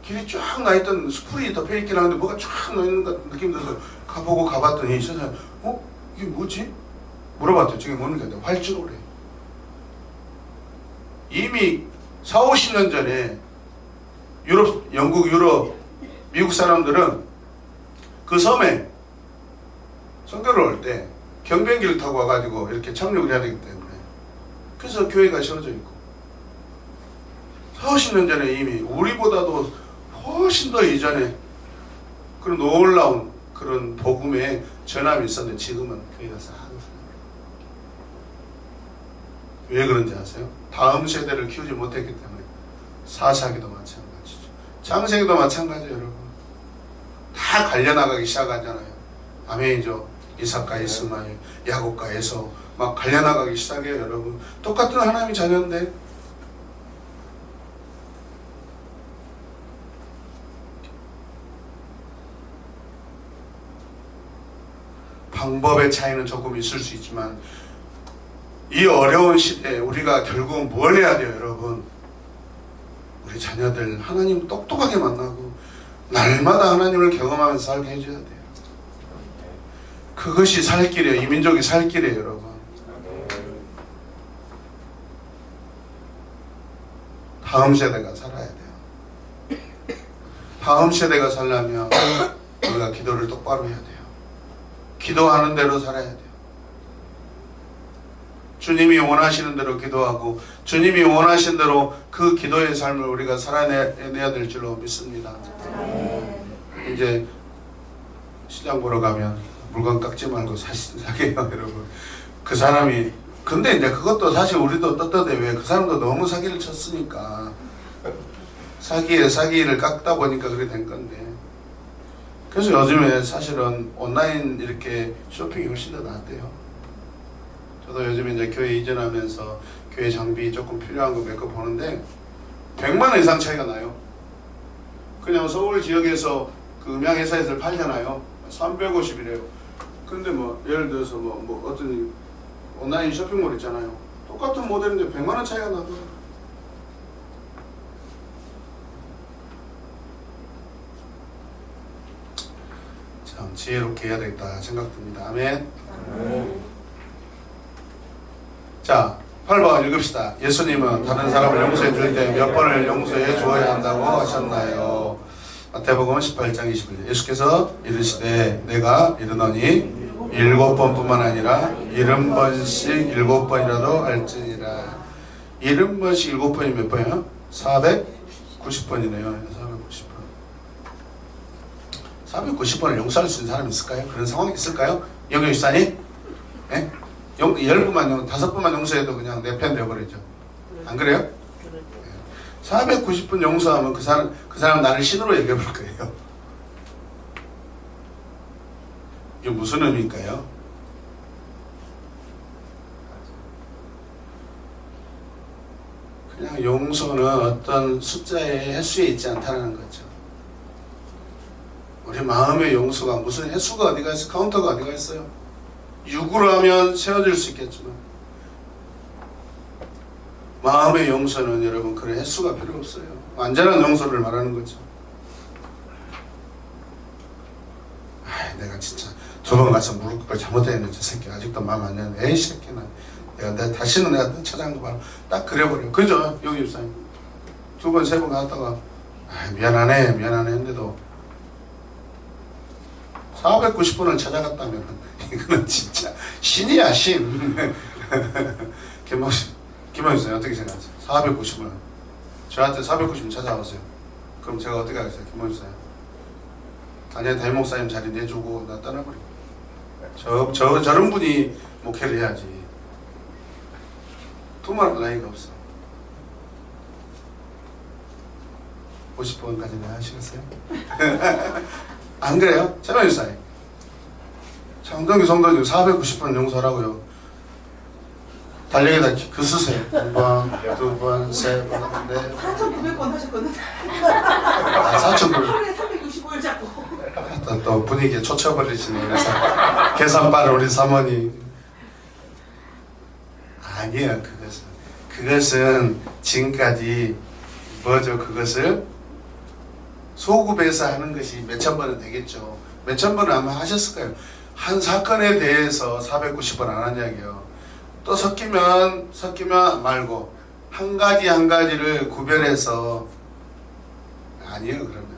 길이 쫙 나 있던 수풀이 덮여 있긴 하는데 뭐가 쫙 나 있는 것 같은 느낌이 들어서 가봤더니 세상에 이게 뭐지? 물어봤더니 저게 뭐는 게 아니라 활주로래. 이미 40-50년 전에 영국, 유럽, 미국 사람들은 그 섬에 선교를 올 때 경비행기를 타고 와가지고 이렇게 착륙을 해야 되기 때문에 그래서 교회가 세워져 있고 40-50년 전에 이미 우리보다도 훨씬 더 이전에 그런 놀라운 그런 복음의 전함이 있었는데 지금은 교회가 싹 왜 그런지 아세요? 다음 세대를 키우지 못했기 때문에. 사사기도 마찬가지죠. 창세기도 마찬가지예요, 여러분. 다 갈려나가기 시작하잖아요. 아멘이죠. 이삭과 이스마엘, 야곱과 에서 막 갈려나가기 시작해요, 여러분. 똑같은 하나님의 자녀인데 방법의 차이는 조금 있을 수 있지만 이 어려운 시대에 우리가 결국은 뭘 해야 돼요, 여러분? 우리 자녀들 하나님 똑똑하게 만나고 날마다 하나님을 경험하면서 살게 해줘야 돼요. 그것이 살 길이에요. 이 민족이 살 길이에요, 여러분. 다음 세대가 살아야 돼요. 다음 세대가 살려면 우리가 기도를 똑바로 해야 돼요. 기도하는 대로 살아야 돼요. 주님이 원하시는 대로 기도하고 주님이 원하신 대로 그 기도의 삶을 우리가 살아내야 될 줄로 믿습니다. 이제 시장 보러 가면 물건 깎지 말고 사게요, 여러분. 그 사람이 근데 이제 그것도 사실 우리도 떳떳해. 왜? 그 사람도 너무 사기를 쳤으니까 사기에 사기를 깎다 보니까 그렇게 된 건데. 그래서 요즘에 사실은 온라인 이렇게 쇼핑이 훨씬 더 낫대요. 저도 요즘에 이제 교회 이전하면서 교회 장비 조금 필요한 거 몇 거 보는데 100만 원 이상 차이가 나요. 그냥 서울 지역에서 그 음향회사에서 팔잖아요. 350이래요. 근데 뭐 예를 들어서 뭐 어떤 온라인 쇼핑몰 있잖아요. 똑같은 모델인데 100만 원 차이가 나고요. 참 지혜롭게 해야 되겠다 생각됩니다. 아멘. 자, 8번 읽읍시다. 예수님은 다른 사람을 용서해 줄 때 몇 번을 용서해 주어야 한다고 하셨나요? 마태복음 18장 21절. 예수께서 이르시되 내가 이르노니 7번뿐만 아니라 70번씩 7번이라도 할지니라. 70번씩 7번이 몇 번이요? 490번이네요. 490번을 용서할 수 있는 사람이 있을까요? 그런 상황이 있을까요? 영유사님? 예? 10번만 5번만 용서해도 그냥 내 편 되어버리죠. 안 그래요? 490번 용서하면 그 사람 나를 신으로 얘기해 볼 거예요. 이게 무슨 의미일까요? 그냥 용서는 어떤 숫자의 횟수에 있지 않다는 거죠. 우리 마음의 용서가 무슨 횟수가 어디가 있어요? 카운터가 어디가 있어요? 6으로 하면 세워질 수 있겠지만 마음의 용서는 여러분 그런 횟수가 필요 없어요. 완전한 용서를 말하는 거죠. 내가 진짜 두 번 가서 무릎 꿇고 잘못했는데 저 새끼 아직도 마음 안 내는데 에이 새끼나 내가 다시는 내가 찾아간 거 봐라. 딱 그래버려. 그죠? 여기 입사님 두 번 세 번 갔다가 미안하네 했는데도 490번을 찾아갔다면 이거는 진짜 신이야 신. 김원수님 어떻게 생각하세요? 490번 저한테 490번 찾아오세요. 그럼 제가 어떻게 하겠어요? 김원수님 아니 담임 목사님 자리 내주고 나 떠나버리고 저런 분이 목회를 해야지. 두말할 나이가 없어. 50번까지는 하시겠어요? 안 그래요? 최명일사님 창동기 성도님 490번 용서하라고요. 달력에다 그 쓰세요. 1번, 2번, 3번, 4번 4,900번 하셨거든. 4,900번 하루에 365일 잡고. 또 분위기에 쫓아버리시네. 그래서 계산 빠른 우리 사모님. 아니에요. 그것은 지금까지 뭐죠? 그것을 소급해서 하는 것이 몇천 번은 되겠죠. 몇천 번은 아마 하셨을 거예요. 한 사건에 대해서 490번 안 한 이야기요. 또 섞이면 말고 한 가지를 구별해서 아니에요. 그러면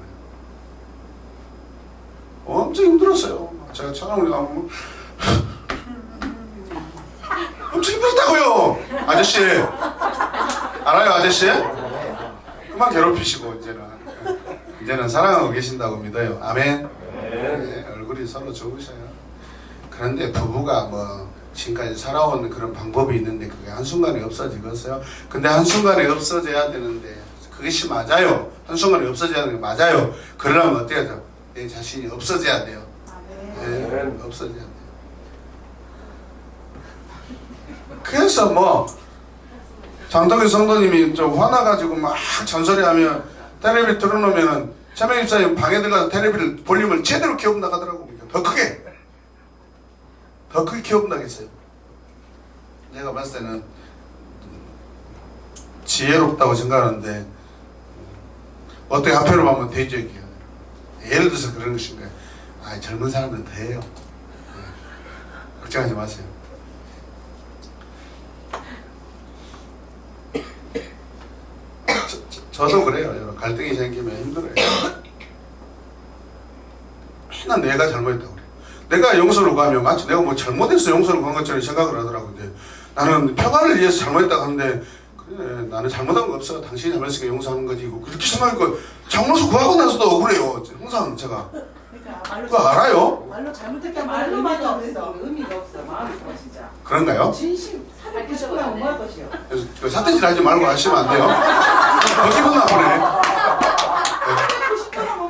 엄청 힘들었어요. 제가 촬영을 가면 엄청 힘들었다고요. 아저씨 알아요? 아저씨? 그만 괴롭히시고 이제는 사랑하고 계신다고 믿어요. 아멘. 네, 얼굴이 서로 좋으셔요. 그런데 부부가 뭐 지금까지 살아온 그런 방법이 있는데 그게 한순간에 없어지겠어요? 근데 한순간에 없어져야 되는데 그것이 맞아요. 한순간에 없어져야 되는 게 맞아요. 그러려면 어떻게 하죠? 내 자신이 없어져야 돼요. 네, 없어져야 돼요. 그래서 뭐 장덕일 성도님이 좀 화나가지고 막 잔소리하면 텔레비 틀어놓으면은 최명 집사님 방에 들어가서 텔레비를 볼륨을 제대로 키우고 나가더라고. 더 크게 키우고 나겠어요. 내가 봤을 때는 지혜롭다고 생각하는데 어떻게 한편으로 보면 대적이에요. 예를 들어서 그런 것인가요? 젊은 사람들은 더 해요. 걱정하지 마세요. 저도 그래요. 여러분. 갈등이 생기면 힘들어요. 맨날 내가 잘못했다고 그래. 내가 용서를 구하면 마치 내가 뭐 잘못해서 용서를 구한 것처럼 생각을 하더라고요. 근데 나는 평화를 위해서 잘못했다고 하는데 그래, 나는 잘못한 거 없어. 당신이 잘못했으니까 용서하는 거지. 그렇게 생각하니까 장로수 구하고 나서도 억울해요. 항상 제가. 그러니까 말로 그거 알아요? 말로 잘못했다 말로만 없어. 의미가 없어. 마음이 좋아 진짜. 그런가요? 진심 390만 오만 것이요. 그래서 그 사태질 하지 말고 하시면 안 돼요. 더 기분 나쁘네.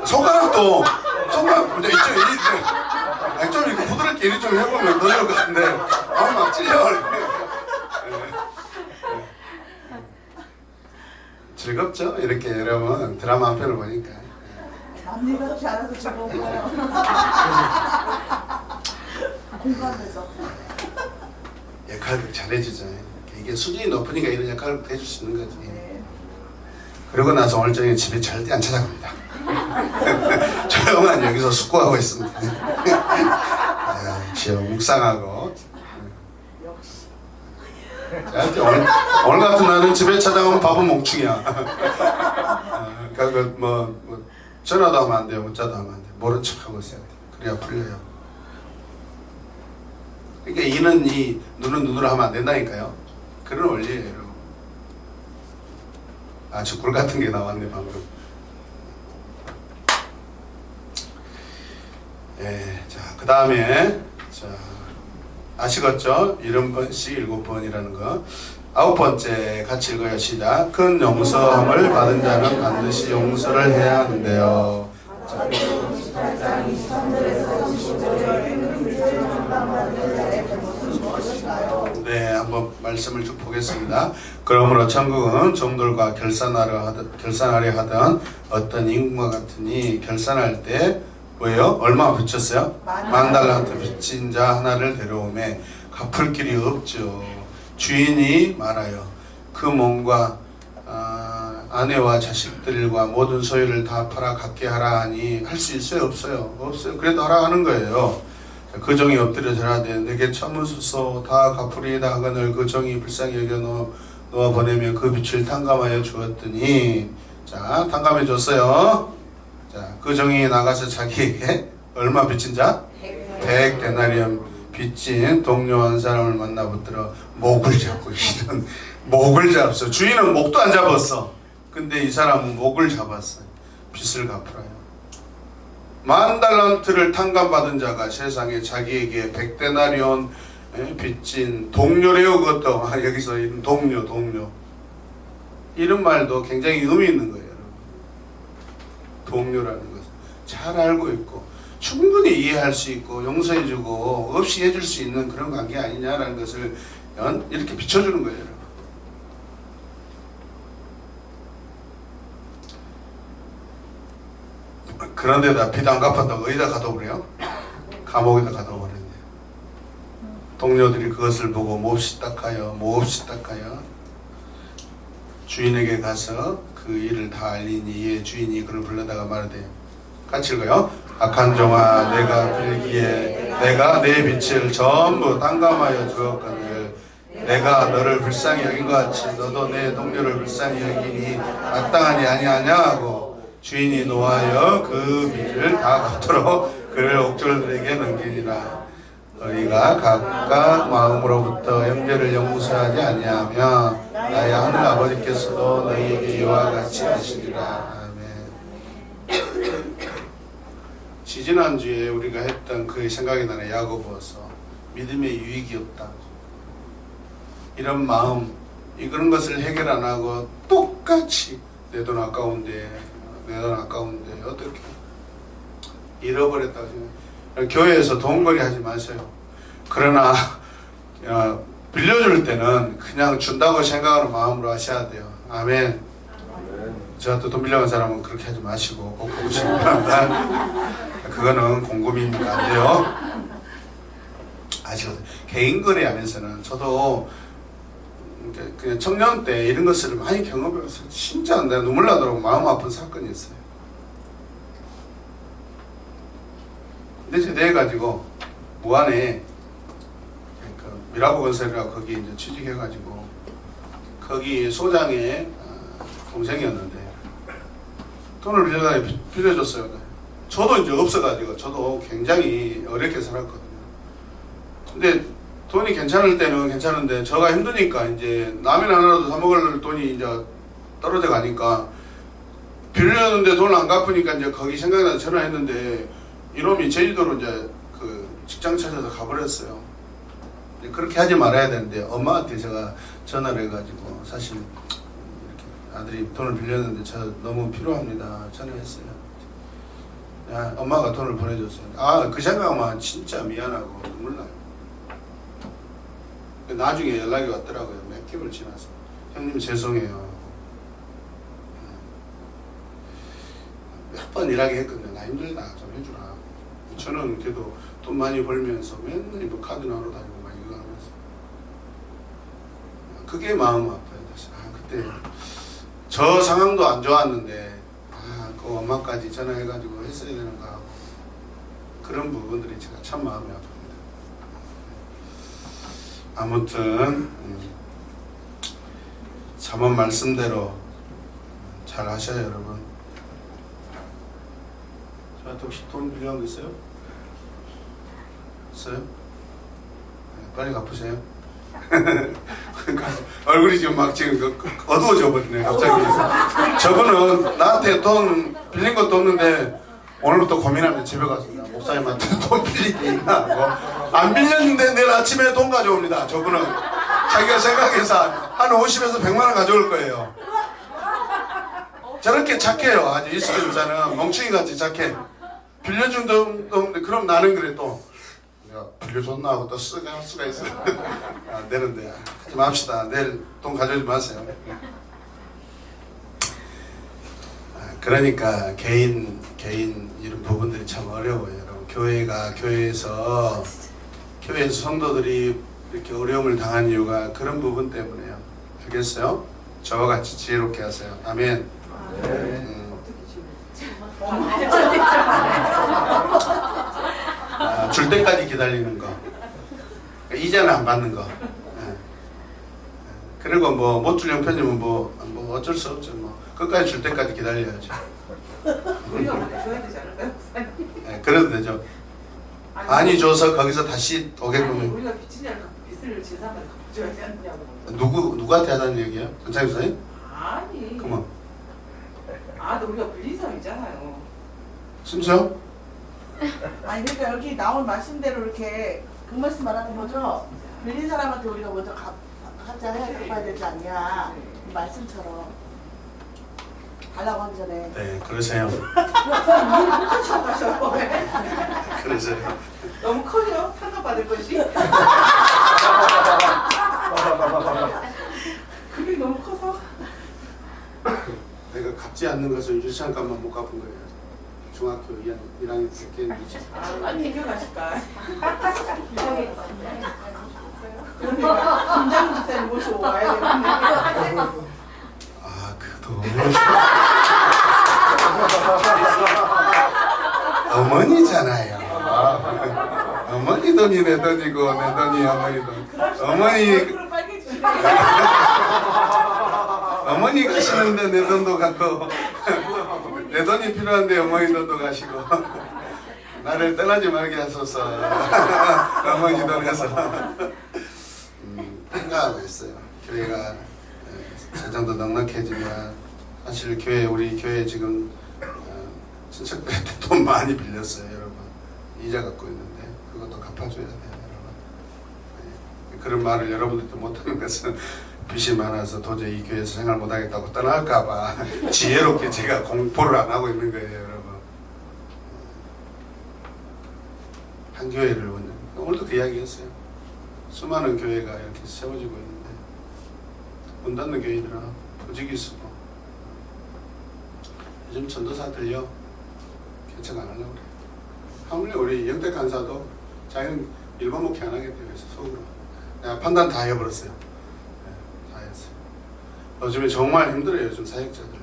손가락 이제 좀 이렇게 부드럽게 일 좀 해보면 더 좋을 것 같은데 막 찔려. 즐겁죠? 이렇게 여러분 드라마 한 편을 보니까. 남일 같지 않아서 즐거운 거예요. 공감해서. 역할을 잘해주죠. 이게 수준이 높으니까 이런 역할을 해줄 수 있는 거지. 네. 그러고 나서 오늘 저녁에 집에 절대 안 찾아갑니다. 조용한 여기서 숙고하고 있습니다. 지금 묵상하고. 역시. 자, 이제 오늘 같은 날은 집에 찾아오면 밥은 몽충이야. 그러니까 뭐 전화도 하면 안 돼요, 문자도 하면 안 돼요. 모른 척하고 있어야 돼요. 그래야 풀려요. 그러니까 이는 이, 눈은 눈으로 하면 안 된다니까요. 그런 원리예요, 여러분. 아주 꿀 같은 게 나왔네 방금. 예, 자, 그 다음에 자, 아시겠죠? 70번씩 7번이라는 거. 9번째 같이 읽어요. 시작. 큰 용서함을 받은 자는 반드시 용서를 해야 하는데요. 자, 네, 한번 말씀을 쭉 보겠습니다. 그러므로 천국은 종들과 결산하려 하던 어떤 임금과 같으니 결산할 때 뭐예요? 얼마 빚졌어요? 10,000달란트 빚진 자 하나를 데려오매 갚을 길이 없죠. 주인이 말하여 그 몸과 아내와 자식들과 모든 소유를 다 팔아 갖게 하라 하니 할 수 있어요? 없어요? 없어요. 그래도 하라 하는 거예요. 그 종이 엎드려 절하되 내게 참으소서 다 갚으리이다 하거늘 그 종이 불쌍히 여겨 놓아 보내며 그 빚을 탕감하여 주었더니 자 탕감해 줬어요. 자 그 종이 나가서 자기에게 얼마 빚진 자? 100데나리온 빚진 동료 한 사람을 만나 붙들어 목을 잡고 이런 목을 잡았어. 주인은 목도 안 잡았어. 근데 이 사람은 목을 잡았어요. 빚을 갚으라요. 10,000달란트를 탕감받은 자가 세상에 자기에게 100데나리온 빚진 동료래요. 그것도 여기서 이런 동료 이런 말도 굉장히 의미 있는 거예요. 동료라는 것을 잘 알고 있고 충분히 이해할 수 있고 용서해주고 없이 해줄 수 있는 그런 관계 아니냐라는 것을 이렇게 비춰주는 거예요. 여러분. 그런데다 빚 안 갚았다고 어디다 가둬버려요? 감옥에다 가둬버렸네요. 동료들이 그것을 보고 몹시 딱하여 주인에게 가서 그 일을 다 알리니 이에 주인이 그를 불러다가 말하되 같이 읽어요. 악한 종아 내가 빌기에 내가 내 빚을 전부 탕감하여 주었거늘 내가 너를 불쌍히 여긴 것 같이 너도 내 동료를 불쌍히 여기니 마땅하니 아니하냐 하고 주인이 노하여 그 빚을 다 갚도록 그를 옥졸들에게 넘기니라. 너희가 각각 마음으로부터 형제를 용서하지 아니하며 나의 하늘 아버지께서도 너희에게 이와 같이 하시리라. 아멘. 지지난주에 우리가 했던 그 생각이 나네. 야고보서 믿음의 유익이 없다. 이런 마음 이런 것을 해결 안 하고 똑같이 내 돈 아까운데 어떻게 잃어버렸다고 생각해요. 교회에서 돈벌이 하지 마세요. 그러나 빌려줄 때는 그냥 준다고 생각하는 마음으로 하셔야 돼요. 아멘. 저한테 돈 빌려간 사람은 그렇게 하지 마시고 꼭 보시기 바랍니다. 그거는 공금이니까 안 돼요. 아시거든요. 개인 거래하면서는 저도 그 청년 때 이런 것을 많이 경험해서 진짜 내가 눈물 나더라고. 마음 아픈 사건이 있어요. 근데 제대해가지고 무안에 그 미라보 건설이라고 거기 이제 취직해가지고 거기 소장의 동생이었는데 돈을 빌려줬어요. 저도 이제 없어가지고 저도 굉장히 어렵게 살았거든요. 근데 돈이 괜찮을 때는 괜찮은데 저가 힘드니까 이제 라면 하나라도 사 먹을 돈이 이제 떨어져 가니까 빌렸는데 돈을 안 갚으니까 이제 거기 생각나서 전화했는데 이놈이 제주도로 이제 그 직장 찾아서 가버렸어요. 그렇게 하지 말아야 되는데 엄마한테 제가 전화를 해가지고 사실 이렇게 아들이 돈을 빌렸는데 저 너무 필요합니다 전화했어요. 야, 엄마가 돈을 보내줬어요. 아, 그 생각만 진짜 미안하고 눈물 나요. 나중에 연락이 왔더라고요. 몇 개월 지나서 형님 죄송해요. 몇 번 일하게 했거든요. 나 힘들다 좀 해주라. 저는 그래도 돈 많이 벌면서 맨날 뭐 카드 나눠 다니고 막 이거 하면서 그게 마음 아파요. 사실. 그때 저 상황도 안 좋았는데 그 엄마까지 전화해가지고 했어야 되는가 하고 그런 부분들이 제가 참 마음이 아픕니다. 아무튼 잠언 말씀대로 잘 하셔요 여러분. 저한테 혹시 돈 필요한 거 있어요? 있어요? 네, 빨리 갚으세요. 얼굴이 지금 막 지금 어두워져 버리네 갑자기. 저분은 나한테 돈 빌린 것도 없는데 오늘부터 고민하면 집에 가서 목사님한테 돈 빌린 게 있나 하고 안 빌렸는데 내일 아침에 돈 가져옵니다. 저분은 자기가 생각해서 한 50에서 100만 원 가져올 거예요. 저렇게 착해요. 아주 이스라엘 여자는 멍충이같이 착해. 빌려준 돈 없는데 그럼 나는 그래 또 내가 빌려줬나 하고 또 수가 있어. 안 되는데 하지 맙시다. 내일 돈 가져오지 마세요. 그러니까 개인 이런 부분들이 참 어려워요. 여러분 교회에서 성도들이 이렇게 어려움을 당한 이유가 그런 부분 때문에요. 알겠어요? 저와 같이 지혜롭게 하세요. 아멘. 줄 때까지 기다리는 거, 이자는 안 받는 거. 그리고 뭐 못 줄 형편이면 뭐 어쩔 수 없죠. 뭐 끝까지 줄 때까지 기다려야죠. 우리가 먼저 줘야 되지 않을까요, 목사님? 네, 그래도 되죠. 많이 줘서 거기서 다시 아니, 오게끔. 우리가 빚을 진 사람한테 갚아줘야 되지 않냐고. 누구한테 하자는 얘기예요? 전창희 선생님? 아니. 그만. 아, 우리가 빌린 사람 있잖아요. 진짜? 아니 그러니까 여기 나온 말씀대로 이렇게 그 말씀 말하는 거죠. 빌린 사람한테 우리가 먼저 갚아야 되지 않냐 이 말씀처럼 달라고 하기 전에. 네, 그러세요. 목사님 가셔. 그러세요. 너무 커요. 상관받을 것이. 그게 너무 커서. 내가 갚지 않는 것을 유치원값만 못 갚은 거예요. 중학교 1학년 때 아, 비교가실까? 그러니까 김장훈 집사님 모시고 와야 되는데. 그 돈. 어머니잖아요. 어머니 돈이 내 돈이고 내 돈이 어머니 돈. 어머니 얼굴은 빨개지네. 어머니 가시는데 내 돈도 갖고 내 돈이 필요한데 어머니 돈도 가시고 나를 떠나지 말게 하소서. 어머니 돈에서 생각하고 있어요. 교회가 재정도 넉넉해지면 사실 우리 교회 지금 친척들한테 돈 많이 빌렸어요, 여러분. 이자 갖고 있는데 그것도 갚아줘야 돼요, 여러분. 그런 말을 여러분들도 못하는 것은 빚이 많아서 도저히 이 교회에서 생활 못하겠다고 떠날까봐 지혜롭게 제가 공포를 안 하고 있는 거예요, 여러분. 한 교회를 오늘도 그 이야기했어요. 수많은 교회가 이렇게 세워지고 있는데 문 닫는 교회들은 조직이 있고 요즘 전도사들요 개척 안 하려고 그래요. 하물며 우리 영택 간사도 자기는 일반 목회 안 하겠대요. 그래서 속으로 내가 판단 다 해버렸어요. 다 했어요. 요즘에 정말 힘들어요. 요즘 사역자들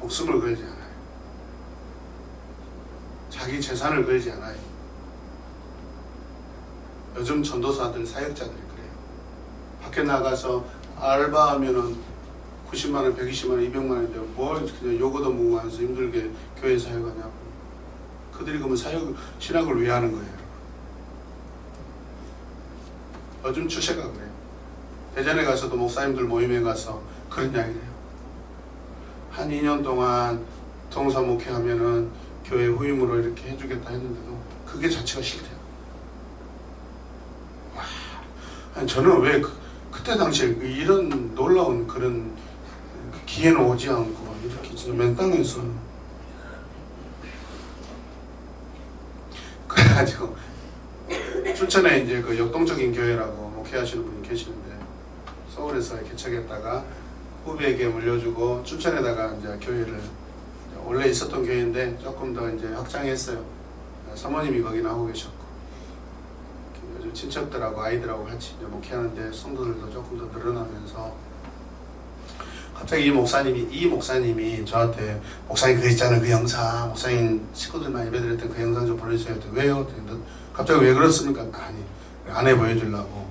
목숨을 걸지 않아요. 자기 재산을 걸지 않아요. 요즘 전도사들 사역자들이 그래요. 밖에 나가서 알바하면은 90만 원, 120만 원, 200만 원인데 뭘 그냥 요거도 무고하면서 힘들게 교회 사역하냐고. 그들이 그러면 사역 신학을 왜 하는 거예요? 요즘 추세가 그래요. 대전에 가서도 목사님들 모임에 가서 그런 이야기를 해요. 한 2년 동안 동사 목회하면은 교회 후임으로 이렇게 해주겠다 했는데도 그게 자체가 싫대요. 와, 아니 저는 왜 그때 당시에 이런 놀라운 그런 기회는 오지 않고 이렇게 진짜 맨땅에서 그래가지고 춘천에 이제 그 역동적인 교회라고 목회하시는 분이 계시는데 서울에서 개척했다가 후배에게 물려주고 춘천에다가 이제 교회를 원래 있었던 교회인데 조금 더 이제 확장했어요. 사모님이 거기 나오고 계셨고 요즘 친척들하고 아이들하고 같이 이제 목회하는데 성도들도 조금 더 늘어나면서 갑자기 이 목사님이 저한테 목사님 그 있잖아요 그 영상 목사님 식구들만 예배드렸던 그 영상 좀 보내주세요. 왜요? 갑자기 왜 그렇습니까? 아니 아내 보여주려고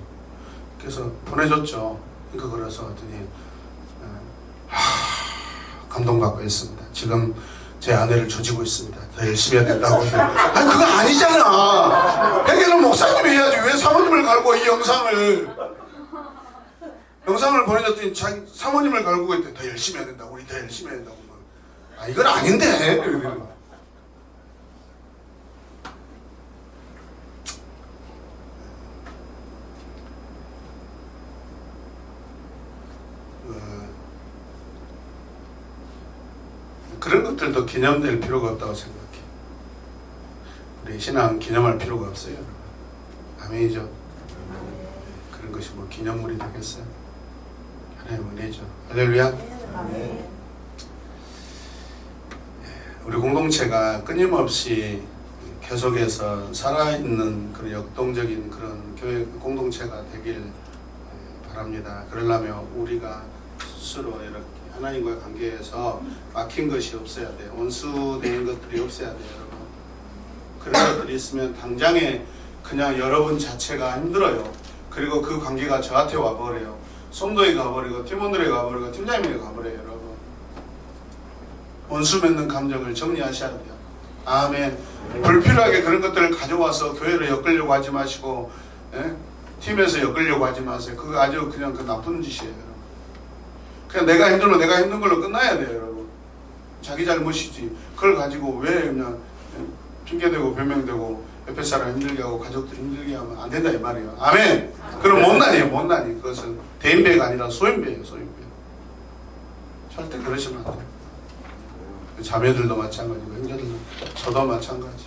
그래서 보내줬죠. 그러니까 그래서 했더니 감동받고 있습니다. 지금 제 아내를 조지고 있습니다. 더 열심히 해야 된다고. 아니 그거 아니잖아. 회개는 목사님이 해야지 왜 사모님을 갈고 이 영상을 보내줬더니 자기 사모님을 갈고 있대. 더 열심히 해야 된다고. 우리 더 열심히 해야 된다고. 아 이건 아닌데. 그런 것들도 기념될 필요가 없다고 생각해. 우리 신앙 기념할 필요가 없어요. 아멘이죠. 그런 것이 뭐 기념물이 되겠어요. 하나님의 은혜죠. 할렐루야. 우리 공동체가 끊임없이 계속해서 살아있는 그런 역동적인 그런 교회 공동체가 되길 바랍니다. 그러려면 우리가 스스로 이렇게 하나님과의 관계에서 막힌 것이 없어야 돼요. 원수된 것들이 없어야 돼요, 여러분. 그런 것들이 있으면 당장에 그냥 여러분 자체가 힘들어요. 그리고 그 관계가 저한테 와버려요. 성도에 가버리고 팀원들에 가버리고 팀장님에 가버려요, 여러분. 원수 맺는 감정을 정리하셔야 돼요. 아멘. 불필요하게 그런 것들을 가져와서 교회를 엮으려고 하지 마시고, 예? 팀에서 엮으려고 하지 마세요. 그거 아주 그냥 그 나쁜 짓이에요. 그냥 내가 힘들면 내가 힘든 걸로 끝나야 돼요, 여러분. 자기 잘못이지. 그걸 가지고 왜 그냥 핑계대고 변명되고 옆에 사람 힘들게 하고 가족들 힘들게 하면 안 된다 이 말이에요. 아멘. 그럼 못난이에요, 못난이. 그것은 대인배가 아니라 소인배예요, 소인배. 절대 그러시면 안 돼요. 자매들도 마찬가지고 형제들도 저도 마찬가지.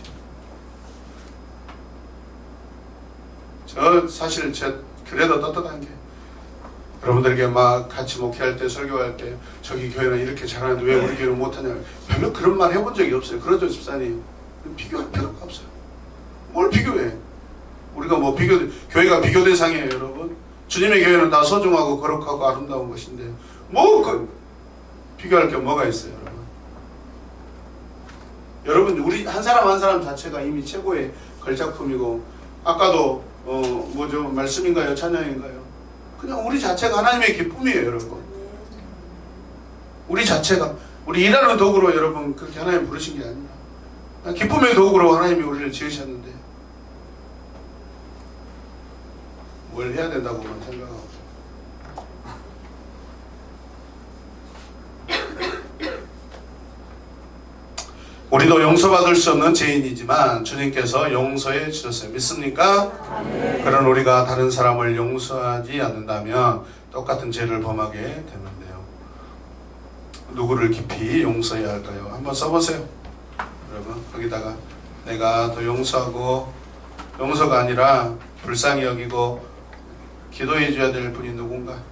저 사실 그래도 떳떳한 게 여러분들에게 막 같이 목회할 때 설교할 때 저기 교회는 이렇게 잘하는데 왜 우리 교회는 못하냐 별로 그런 말 해본 적이 없어요. 그러죠 집사님. 비교할 필요가 없어요. 뭘 비교해. 우리가 뭐 교회가 비교 대상이에요, 여러분. 주님의 교회는 다 소중하고 거룩하고 아름다운 것인데 뭐 비교할 게 뭐가 있어요, 여러분. 우리 한 사람 한 사람 자체가 이미 최고의 걸작품이고 아까도 뭐죠? 말씀인가요? 찬양인가요? 그냥 우리 자체가 하나님의 기쁨이에요, 여러분. 우리 자체가 우리 일하는 도구로 여러분 그렇게 하나님 부르신 게 아니라 기쁨의 도구로 하나님이 우리를 지으셨는데 뭘 해야 된다고만 생각하고 우리도 용서받을 수 없는 죄인이지만 주님께서 용서해 주셨어요. 믿습니까? 아멘. 그런 우리가 다른 사람을 용서하지 않는다면 똑같은 죄를 범하게 되는데요. 누구를 깊이 용서해야 할까요? 한번 써보세요. 여러분 거기다가 내가 더 용서하고 용서가 아니라 불쌍히 여기고 기도해 줘야 될 분이 누군가?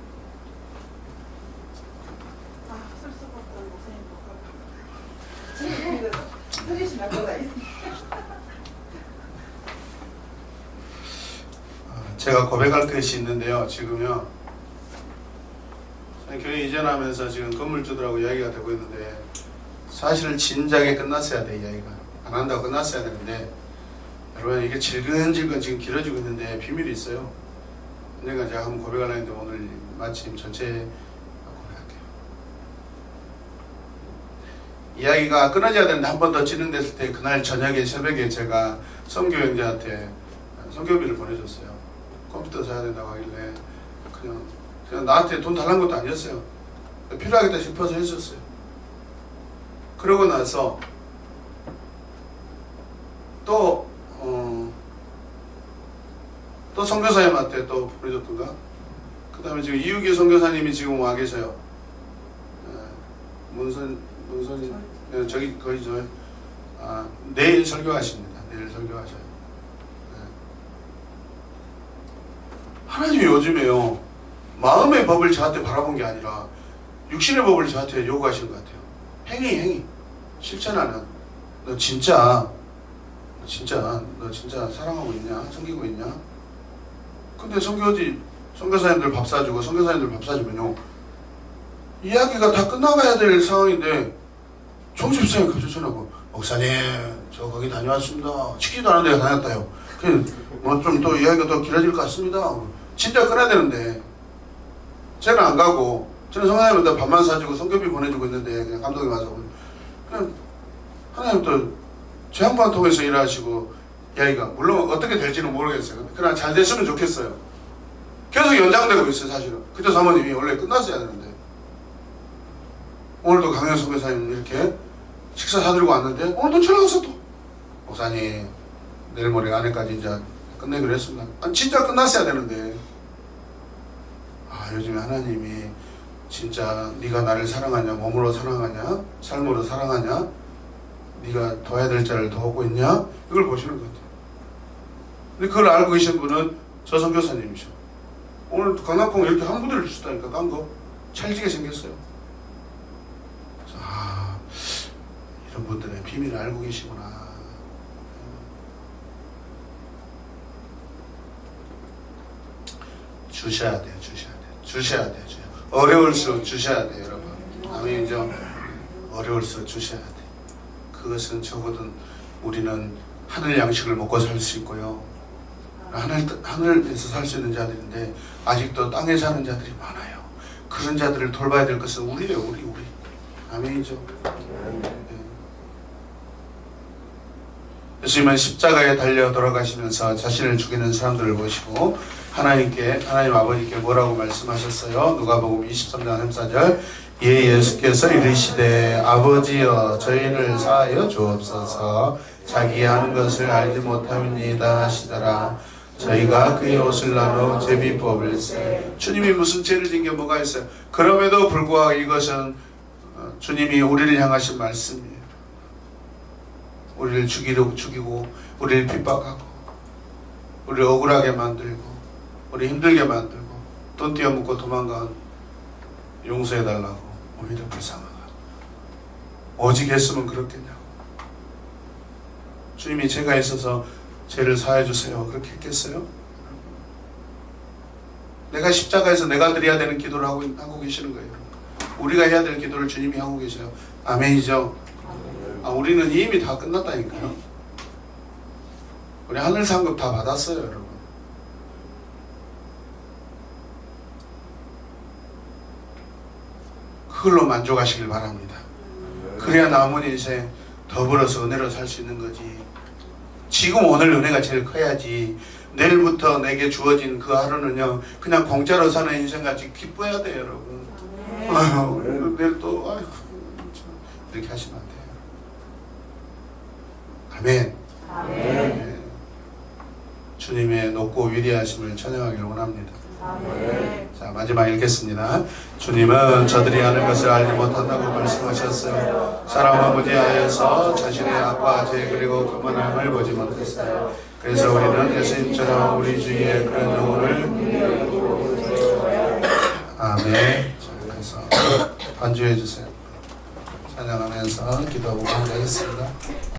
제가 고백할 것이 있는데요. 지금요 교회 이전하면서 지금 건물주들하고 이야기가 되고 있는데 사실 진작에 끝났어야 돼. 이야기가 안 한다고 끝났어야 되는데 여러분 이게 질근질근 지금 길어지고 있는데 비밀이 있어요. 언젠가 제가 한번 고백하려 했는데 오늘 마침 전체 고백할게요. 이야기가 끊어져야 되는데 한 번 더 진행됐을 때 그날 저녁에 새벽에 제가 선교형제한테 선교비를 보내줬어요. 컴퓨터 사야 된다고 하길래 그냥 나한테 돈 달라는 것도 아니었어요. 필요하겠다 싶어서 했었어요. 그러고 나서 또 선교사님한테 또 보내줬던가. 그 다음에 지금 이유기 선교사님이 지금 와 계셔요. 문선이 저기 거의 내일 설교하십니다. 내일 설교하셔요. 하나님이 요즘에요 마음의 법을 저한테 바라본 게 아니라 육신의 법을 저한테 요구하시는 것 같아요. 행위 실천하는. 너 진짜 사랑하고 있냐? 섬기고 있냐? 근데 선교사님들 밥 사주고 선교사님들 밥 사주면요 이야기가 다 끝나가야 될 상황인데 총집사님 갑자기 전화하고 목사님 저 거기 다녀왔습니다. 시키지도 않은 데가 다녔다요. 뭐 좀 또 이야기가 더 길어질 것 같습니다. 진짜 끊어야 되는데 저는 안 가고 저는 성사님한테 밥만 사주고 성교비 보내주고 있는데 그냥 감독이 와서 그냥 하나님 또 제 양반 통해서 일하시고 이야기가 물론 어떻게 될지는 모르겠어요. 그러나 잘 됐으면 좋겠어요. 계속 연장되고 있어요. 사실은 그때 사모님이 원래 끝났어야 되는데 오늘도 강현 선교사님 이렇게 식사 사드리고 왔는데 오늘도 전화 와서 또 목사님 내일 모레 안에까지 이제 끝내기로 했습니다. 아니 진짜 끝났어야 되는데 요즘에 하나님이 진짜 네가 나를 사랑하냐, 몸으로 사랑하냐, 삶으로 사랑하냐, 네가 도와야 될 자를 도우고 있냐, 이걸 보시는 것 같아요. 근데 그걸 알고 계신 분은 저 선교사님이셔. 오늘 강남콩 이렇게 한 부대를 주셨다니까. 깐 거 찰지게 생겼어요. 그래서 이런 분들의 비밀을 알고 계시구나. 주셔야 돼요. 어려울수록 주셔야 돼요, 여러분. 아멘이죠. 어려울수록 주셔야 돼. 그것은 적어도 우리는 하늘 양식을 먹고 살 수 있고요. 하늘에서 살 수 있는 자들인데 아직도 땅에 사는 자들이 많아요. 그런 자들을 돌봐야 될 것은 우리예요, 우리. 아멘이죠. 예수님은 십자가에 달려 돌아가시면서 자신을 죽이는 사람들을 보시고 하나님 아버지께 뭐라고 말씀하셨어요? 누가복음 23장 34절 예수께서 이르시되 아버지여 저희를 사하여 주옵소서 자기 하는 것을 알지 못함이니이다 하시더라. 저희가 그의 옷을 나누어 제비법을 세. 주님이 무슨 죄를 진 게 뭐가 있어요? 그럼에도 불구하고 이것은 주님이 우리를 향하신 말씀이에요. 우리를 죽이고 우리를 핍박하고 우리를 억울하게 만들고 우리 힘들게 만들고 돈 띄어먹고 도망간 용서해달라고 오히려 불쌍하다. 오직 했으면 그렇겠냐고. 주님이 죄가 있어서 죄를 사해주세요 그렇게 했겠어요? 내가 십자가에서 내가 드려야 되는 기도를 하고 계시는 거예요. 우리가 해야 될 기도를 주님이 하고 계셔요. 아멘이죠. 우리는 이미 다 끝났다니까요. 우리 하늘 상급 다 받았어요, 여러분. 그걸로 만족하시길 바랍니다. 그래야 남은 인생 더불어서 은혜로 살 수 있는 거지. 지금 오늘 은혜가 제일 커야지. 내일부터 내게 주어진 그 하루는요 그냥 공짜로 사는 인생같이 기뻐야 돼요, 여러분. 내일 또 이렇게 하시면 안 돼요. 아멘. 네. 주님의 높고 위대하심을 찬양하기를 원합니다. 아멘. 자, 마지막 읽겠습니다. 주님은 저들이 하는 것을 알지 못한다고 말씀하셨어요. 사람은 무지하여서 자신의 악과 죄 그리고 교만함을 보지 못했어요. 그래서 우리는 예수님처럼 우리 주위에 그런 영혼을 아멘. 자, 그래서 반주해 주세요.